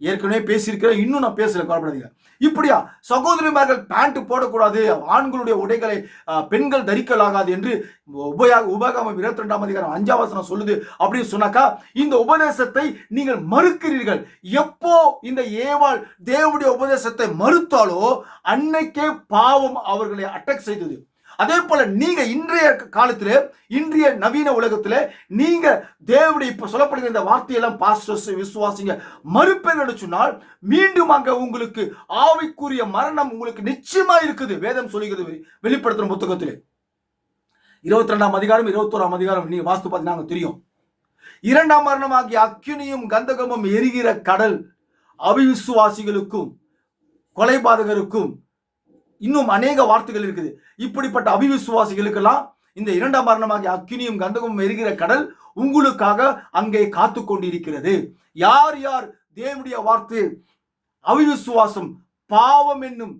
Speaker 1: ஏற்கனவே பேசியிருக்கிறேன், இன்னும் நான் பேசல, கவலைப்படாதீங்க. இப்படியா சகோதரிமார்கள் பேண்ட் போடக்கூடாது, ஆண்களுடைய உடைகளை பெண்கள் தரிக்கலாகாது என்று உபகாமம் 22:5 சொல்லுது அப்படின்னு சொன்னாக்கா, இந்த உபதேசத்தை நீங்கள் மறுக்கிறீர்கள். எப்போ இந்த ஏவாள் தேவனுடைய உபதேசத்தை மறுத்தாலோ அன்னைக்கே பாவம் அவர்களை அட்டாக் செய்தது. அதே போல நீங்க இன்றைய காலத்திலே, இன்றைய நவீன உலகத்திலே நீங்க தேவனுடைய இப்ப சொல்லப்படுகிற இந்த வார்த்தையெல்லாம் பாஸ்டர்ஸ் விசுவாசிங்க மறுப்பேன்னு சொன்னால், மீண்டும் அங்க உங்களுக்கு ஆவிக்குரிய மரணம் உங்களுக்கு நிச்சயமா இருக்குது. வேதம் சொல்லுகிறது வெளிப்படுத்துற புத்தகத்திலே 22ஆம் அதிகாரம் 21ஆம் அதிகாரம் நீங்க வாஸ்து பார்த்தீங்கன்னா தெரியும். 2ஆம் மரணமாகிய அக்கினியும் கந்தகமும் எரிகிற கடல் அவிசுவாசிகளுக்கும் கொலைபாதகருக்கும், இன்னும் அநேக வார்த்தைகள் இருக்குது. இப்படிப்பட்ட அவிசுவாசிகளுக்கெல்லாம் இந்த 2ஆம் மரணமாகிய அக்கினியும் கந்தகமும் எரிகிற கடல் உங்களுக்காக அங்கே காத்து கொண்டிருக்கிறது. யார் யார் தேவனுடைய வார்த்தை அவிசுவாசம், பாவம் என்னும்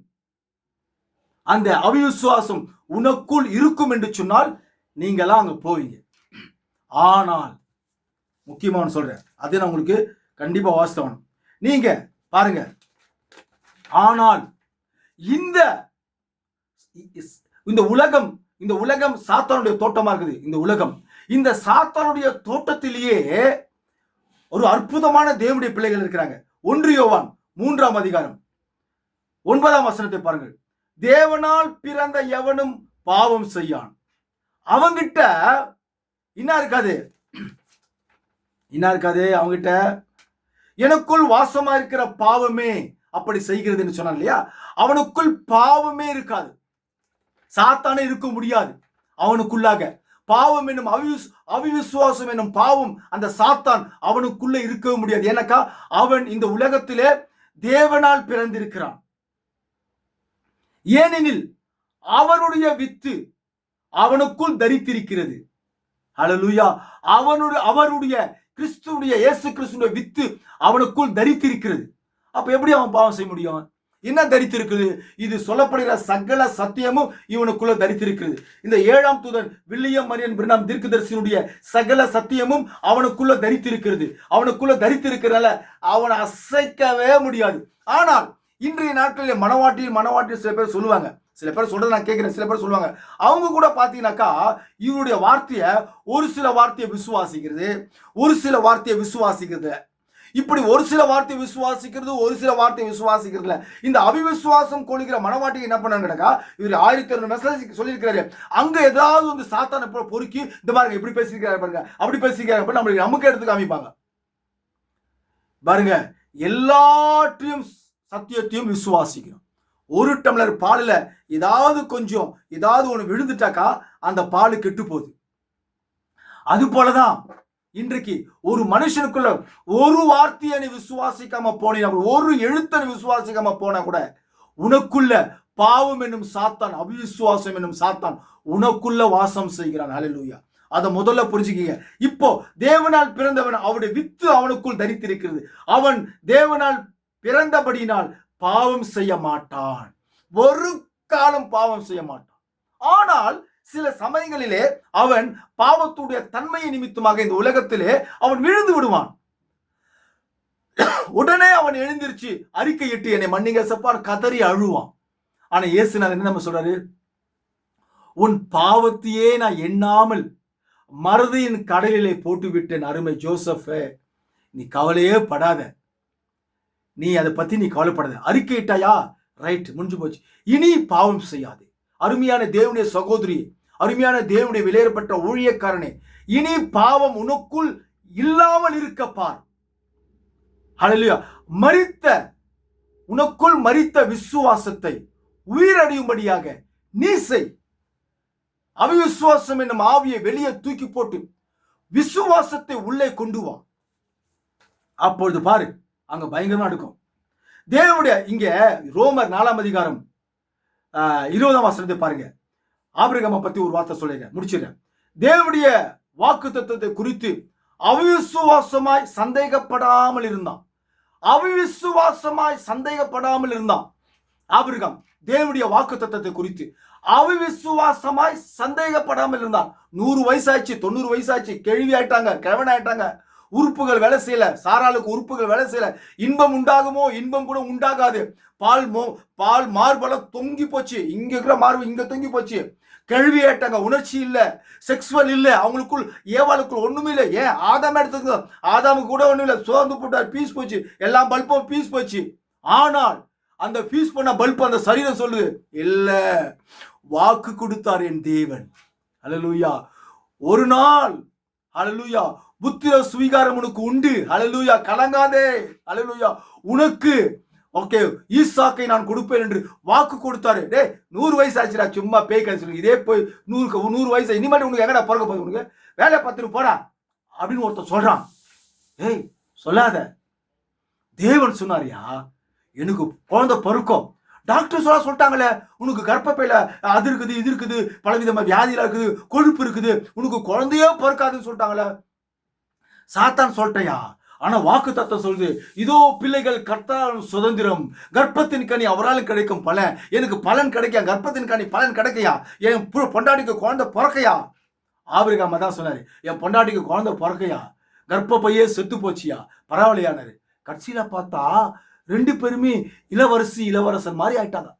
Speaker 1: அந்த அவிசுவாசம் உனக்குள் இருக்கும் என்று சொன்னால் நீங்களாம் அங்க போவீங்க. ஆனால் முக்கியமான சொல்றேன், அது நான் உங்களுக்கு கண்டிப்பா வாஸ்தவம். நீங்க பாருங்க, ஆனால் இந்த உலகம் சாத்தானுடைய தோட்டமா இருக்குது. இந்த சாத்தானுடைய தோட்டத்திலேயே ஒரு அற்புதமான தேவனுடைய பிள்ளைகள் இருக்கிறாங்க. 1 யோவான் 3ஆம் அதிகாரம் 9ஆம் வசனத்தை பாருங்கள். தேவனால் பிறந்த எவனும் பாவம் செய்யான். அவங்கிட்ட என்ன இருக்காது, அவங்கிட்ட எனக்குள் வாசமா இருக்கிற பாவமே அப்படி செய்கிறது சொன்னான் இல்லையா, அவனுக்குள் பாவமே இருக்காது. சாத்தானே இருக்க முடியாது அவனுக்குள்ளாக. பாவம் என்னும் அவிசுவாசம் என்னும் பாவம், அந்த சாத்தான் அவனுக்குள்ள இருக்கவே முடியாது. ஏனக்கா அவன் இந்த உலகத்திலே தேவனால் பிறந்திருக்கிறான். ஏனெனில் அவனுடைய வித்து அவனுக்குள் தரித்திருக்கிறது. ஹல்லேலூயா. அவருடைய கிறிஸ்துவுடைய இயேசு கிறிஸ்துடைய வித்து அவனுக்குள் தரித்திருக்கிறது. அப்ப எப்படி அவன் பாவம் செய்ய முடியும்? என்ன தரித்திருக்குது? இது சொல்லப்படுகிற சகல சத்தியமும் இவனுக்குள்ள தரித்திருக்கிறது. இந்த 7ஆம் தூதன் வில்லியம் மரியன் பிரணாம் தீர்க்கதரிசியினுடைய சகல சத்தியமும் அவனுக்குள்ள தரித்திருக்கிறது. அவனுக்குள்ள தரித்திருக்கிறதால அவனை அசைக்கவே முடியாது. ஆனால் இன்றைய நாட்களில் மனவாட்டி சில பேர் சொல்லுவாங்க, சில பேர் சொல்றது நான் கேட்கிறேன், சில பேர் சொல்லுவாங்க, அவங்க கூட பாத்தீங்கன்னாக்கா இவருடைய வார்த்தையை ஒரு சில வார்த்தையை விசுவாசிக்கிறது, ஒரு சில வார்த்தையை விசுவாசிக்கிறது, இப்படி ஒரு சில வார்த்தை விசுவாசிக்கிறது, ஒரு சில வார்த்தை விசுவாசிக்கிறதுல இந்த அவிவிசுவாசம் கொள்கிற மனவாட்டி என்ன பண்ணாங்கடா, இவர் 1200 மெசேஜ் சொல்லியிருக்கிறாரு. அங்க ஏதாவது சாத்தான பொறுக்கி இந்த பாருங்க இப்படி பேசியிருக்கிறாரு பாருங்க, அப்படி பேசியிருக்காரு, நம்மளுக்கு நமக்கு எடுத்து காமிப்பாங்க பாருங்க. எல்லாற்றையும் சத்தியத்தையும் விசுவாசிக்கணும். ஒரு டம்ளர் பாலில் ஏதாவது ஒன்று விழுந்துட்டாக்கா அந்த பால் கெட்டு போகுது. அது போலதான் இன்றைக்கு ஒரு மனுஷனுக்குள்ள ஒரு வார்த்தையை நீ விசுவாசிக்காம போனீங்க, ஒரு எழுத்தனை விசுவாசிக்காம போனா கூட உனக்குள்ள பாவம் என்னும் சாத்தான், அவிசுவாசம் என்னும் சாத்தான் உனக்குள்ள வாசம் செய்கிறான். ஹல்லேலூயா. அதை முதல்ல புரிஞ்சுக்கீங்க. இப்போ தேவனால் பிறந்தவன், அவருடைய வித்து அவனுக்குள் தரித்திருக்கிறது. அவன் தேவனால் பிறந்தபடியினால் பாவம் செய்ய மாட்டான், ஒரு காலம் பாவம் செய்ய மாட்டான். ஆனால் சில சமயங்களிலே அவன் பாவத்துடைய தன்மையை நிமித்தமாக இந்த உலகத்திலே அவன் விழுந்து விடுவான். உடனே அவன் எழுந்திருச்சு அறிக்கையிட்டு என்னை மன்னிங்க சப்பான் கதறி அழுவான். ஆனா இயேசுநாதர் என்ன நம்ம சொல்றாரு? உன் பாவத்தையே நான் எண்ணாமல் மறதியின் கடலிலே போட்டு விட்டேன். அருமை ஜோசப், நீ கவலையே படாத, நீ அதை பத்தி நீ கவலைப்படாத. அறிக்கையிட்டாயா, ரைட், முடிஞ்சு போச்சு, இனி பாவம் செய்யாது. அருமையான தேவனுடைய சகோதரி, அருமையான தேவனுடைய விலையேறப்பட்ட ஊழியக்காரனே, இனி பாவம் உனக்குள் இல்லாமல் இருக்க பார். ஹல்லேலூயா. உனக்குள் மரித்த விசுவாசத்தை உயிரடையும்படியாக நீ செய். அவிசுவாசம் என்னும் ஆவியை வெளியே தூக்கி போட்டு விசுவாசத்தை உள்ளே கொண்டு வா. அப்பொழுது பாரு, அங்க பயங்கரமா இருக்கும். தேவனுடைய இங்க ரோமர் 4ஆம் அதிகாரம் 20ஆம் வசனத்தை பாருங்க. ஆபிரகாமை பத்தி ஒரு வார்த்தை சொல்லிருக்கேன், முடிச்சிடுறேன். தேவனுடைய வாக்கு தத்துவத்தை குறித்து அவிசுவாசமாய் சந்தேகப்படாமல் இருந்தான். ஆபிரகாம் தேவனுடைய வாக்கு தத்துவத்தை குறித்து அவிசுவாசமாய் சந்தேகப்படாமல் இருந்தான். 100 வயசாச்சு, 90 வயசாச்சு, கேள்வி ஆயிட்டாங்க, கிழவன் ஆயிட்டாங்க, உறுப்புகள் வேலை செய்யல, சாராளுக்கு உறுப்புகள் வேலை செய்யல. இன்பம் உண்டாகுமோ? இன்பம் கூட உண்டாகாது. பால் மார்பலம் தொங்கி போச்சு, இங்க இருக்கிற மார்பு இங்க தொங்கி போச்சு. கேள்வி ஆயிட்டாங்க, உணர்ச்சி இல்ல, செக்ஸுவல் இல்ல, அவங்களுக்குள் ஏவாளுக்குள் ஒண்ணுமே இல்லை. ஏன் ஆதாம் எடுத்துக்க, ஆதாமுக்கு கூட ஒண்ணும் இல்லை, சோர்ந்து போட்டார், பீஸ் போச்சு, எல்லாம் பல்பும் பீஸ் போச்சு. ஆனால் அந்த பீஸ் பண்ண பல்ப் அந்த சரீரம் சொல்லுது, இல்ல, வாக்கு கொடுத்தார் என் தேவன். ஹல்லேலூயா. ஒரு நாள், ஹல்லேலூயா, புத்திர சுவீகாரம் உனக்கு உண்டு. ஹல்லேலூயா. கலங்காதே. ஹல்லேலூயா. உனக்கு ஓகே ஈசாக்கை நான் கொடுப்பேன் என்று வாக்கு கொடுத்தாரு. டே 100 வயசு ஆச்சுடா, சும்மா பேய் கழிச்சு, இதே போய் 100 வயசு, இனிமேல் உனக்கு எங்கடா பிறக்க போகுது, உனக்கு வேலை பார்த்துட்டு போடா அப்படின்னு ஒருத்தர் சொல்றான். ஏய் சொல்லாத, தேவன் சொன்னாரியா எனக்கு குழந்தை பிறக்கும். டாக்டர் சொல்லிட்டாங்களே, உனக்கு கர்ப்பப்பையில அது இருக்குது, இது இருக்குது, பலவிதமான வியாதியில இருக்குது, கொழுப்பு இருக்குது, உனக்கு குழந்தையோ பிறக்காதுன்னு சொல்லிட்டாங்களே. சாத்தான் சொல்லிட்டையா? ஆனா வாக்கு தத்துவம் சொல்லுது, இதோ பிள்ளைகள் கர்த்தர் சுதந்திரம், கர்ப்பத்தின் கனி அவரால் கிடைக்கும் பலன், எனக்கு பலன் கிடைக்க, கர்ப்பத்தின் கனி பலன் கிடைக்கையா, என் பொண்டாட்டிக்கு குழந்தை பிறக்கையா. ஆபிரகாம் தான் சொன்னாரு, என் பொண்டாட்டிக்கு குழந்தை பிறக்கையா, கர்ப்பப்பையே செத்து போச்சியா, பரவாயில்லையானாரு. கட்சியில பார்த்தா 2 பேருமே இளவரசன் மாதிரி ஆயிட்டாங்க.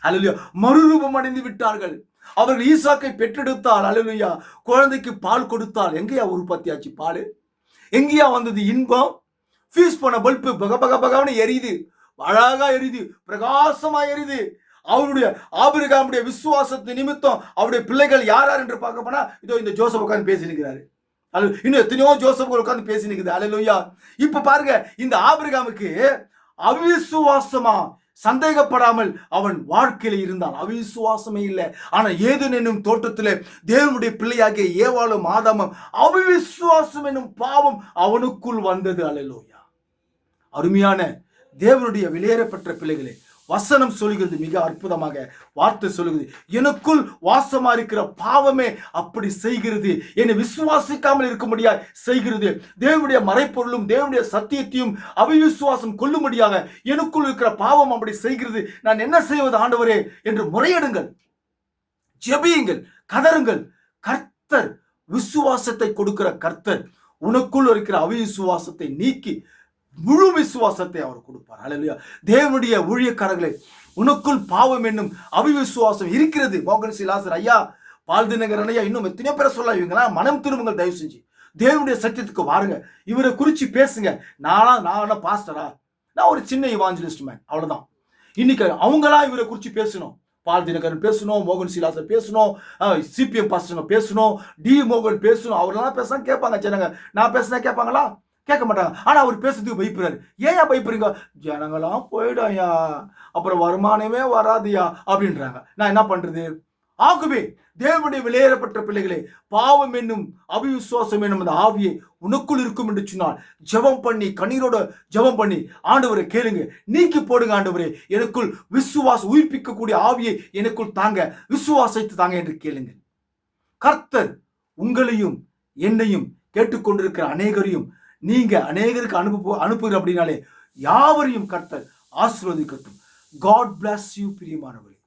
Speaker 1: ஹல்லேலூயா. மறுரூபம் அடைந்து விட்டார்கள். அவர்கள் ஈசாக்கை பெற்றெடுத்தால், ஹல்லேலூயா, குழந்தைக்கு பால் கொடுத்தால், எங்கேயா உற்பத்தி ஆச்சு பால்? எங்கேயா வந்தது இன்பம்? ஃபீஸ் பண்ண பல்பு பகபகன்னு எரியுது, அழகா எரியுது, பிரகாசமா எரியுது. அவருடைய ஆபிரகாமுடைய விசுவாசத்து நிமித்தம் அவருடைய பிள்ளைகள் யார் என்று பார்க்க போனா, இதோ இந்த ஜோசப் உட்கார்ந்து பேசி நிற்கிறாரு. இன்னும் எத்தனையோ ஜோசப்கள் உட்கார்ந்து பேசி நிற்குது. ஹல்லேலூயா. இப்ப பாருங்க, இந்த ஆபிரகாமுக்கு அவிசுவாசமா சந்தேகப்படாமல் அவன் வாழ்க்கையில இருந்தான். அவிசுவாசமே இல்லை. ஆனா ஏதேன் என்னும் தோட்டத்திலே தேவனுடைய பிள்ளையாகிய ஏவாளும் ஆதாமும் அவிசுவாசம் என்னும் பாவம் அவனுக்குள் வந்தது. ஹல்லேலூயா. அருமையான தேவனுடைய வெளியேறப்பட்ட பிள்ளைகளே, வசனம் சொல்கிறது, மிக அற்புதமாக வார்த்தை சொல்லுகிறது, எனக்குள் வாசமா இருக்கிற பாவமே அப்படி செய்கிறது, என்னை விசுவாசிக்காமல் இருக்க முடியாது செய்கிறது. தேவனுடைய மறைப்பொருளும் தேவனுடைய சத்தியத்தையும் அவிசுவாசம் கொள்ளும்படியாக எனக்குள் இருக்கிற பாவம் அப்படி செய்கிறது. நான் என்ன செய்வது ஆண்டவரே என்று முறையிடுங்கள், ஜெபியுங்கள், கதறுங்கள். கர்த்தர் விசுவாசத்தை கொடுக்கிற கர்த்தர் உனக்குள் இருக்கிற அவிசுவாசத்தை நீக்கி முழு விசுவாசத்தை அவர் கொடுப்பார். ஹல்லேலூயா. தேவனுடைய ஊழியக்காரர்களே, உனக்குள் பாவம் என்னும் அவிசுவாசம் இருக்கிறது. மோகன் சிலாசர் ஐயா, பால்திநகர் ஐயா, இன்னும் எத்தனையோ பேரை சொல்ல, இவங்களா மனம் திரும்புங்கள், தயவு செஞ்சு தேவனுடைய சத்தியத்துக்கு வாருங்க, இவரை குறிச்சு பேசுங்க. நான் பாஸ்டரா? நான் ஒரு சின்ன இவாஞ்சலிஸ்ட் மேன், அவ்வளவுதான். இன்னைக்கு அவங்களா இவரை குறிச்சு பேசணும். பால்தினகரன் பேசணும், மோகன் சிலாசர் பேசணும், சிபிஎம் பாஸ்டர் பேசணும், டி மோகன் பேசணும். அவரெல்லாம் பேசினா கேட்பாங்க ஜனங்க. நான் பேசினா கேட்பாங்களா? கேட்க மாட்டாங்க. ஆனா அவர் பேசுறதுக்கு பயப்படுறாரு. ஏன் பயப்படுறீங்க? ஜனங்களாம் போயிடாயா, அப்புறம் வருமானமே வராதியா அப்படின்றாங்க. நான் என்ன பண்றது? ஆகவே தேவனுடைய வெளியேறப்பட்ட பிள்ளைகளே, பாவம் என்னும் அவிசுவாசம் என்னும் அந்த ஆவியை உனக்குள் இருக்கும் என்று சொன்னால் ஜெபம் பண்ணி, கண்ணீரோட ஜெபம் பண்ணி, ஆண்டவரை கேளுங்க, நீக்கி போடுங்க. ஆண்டவரே, எனக்குள் விசுவாசம் உயிர்ப்பிக்கக்கூடிய ஆவியை எனக்குள் தாங்க, விசுவாசத்தை தாங்க என்று கேளுங்க. கர்த்தர் உங்களையும் என்னையும் கேட்டுக்கொண்டிருக்கிற அநேகரையும் நீங்க அநேகருக்கு அனுப்புகிற அப்படின்னாலே யாவரையும் கர்த்தர் ஆசீர்வதிக்கட்டும். God bless you பிரியமானவர்களே.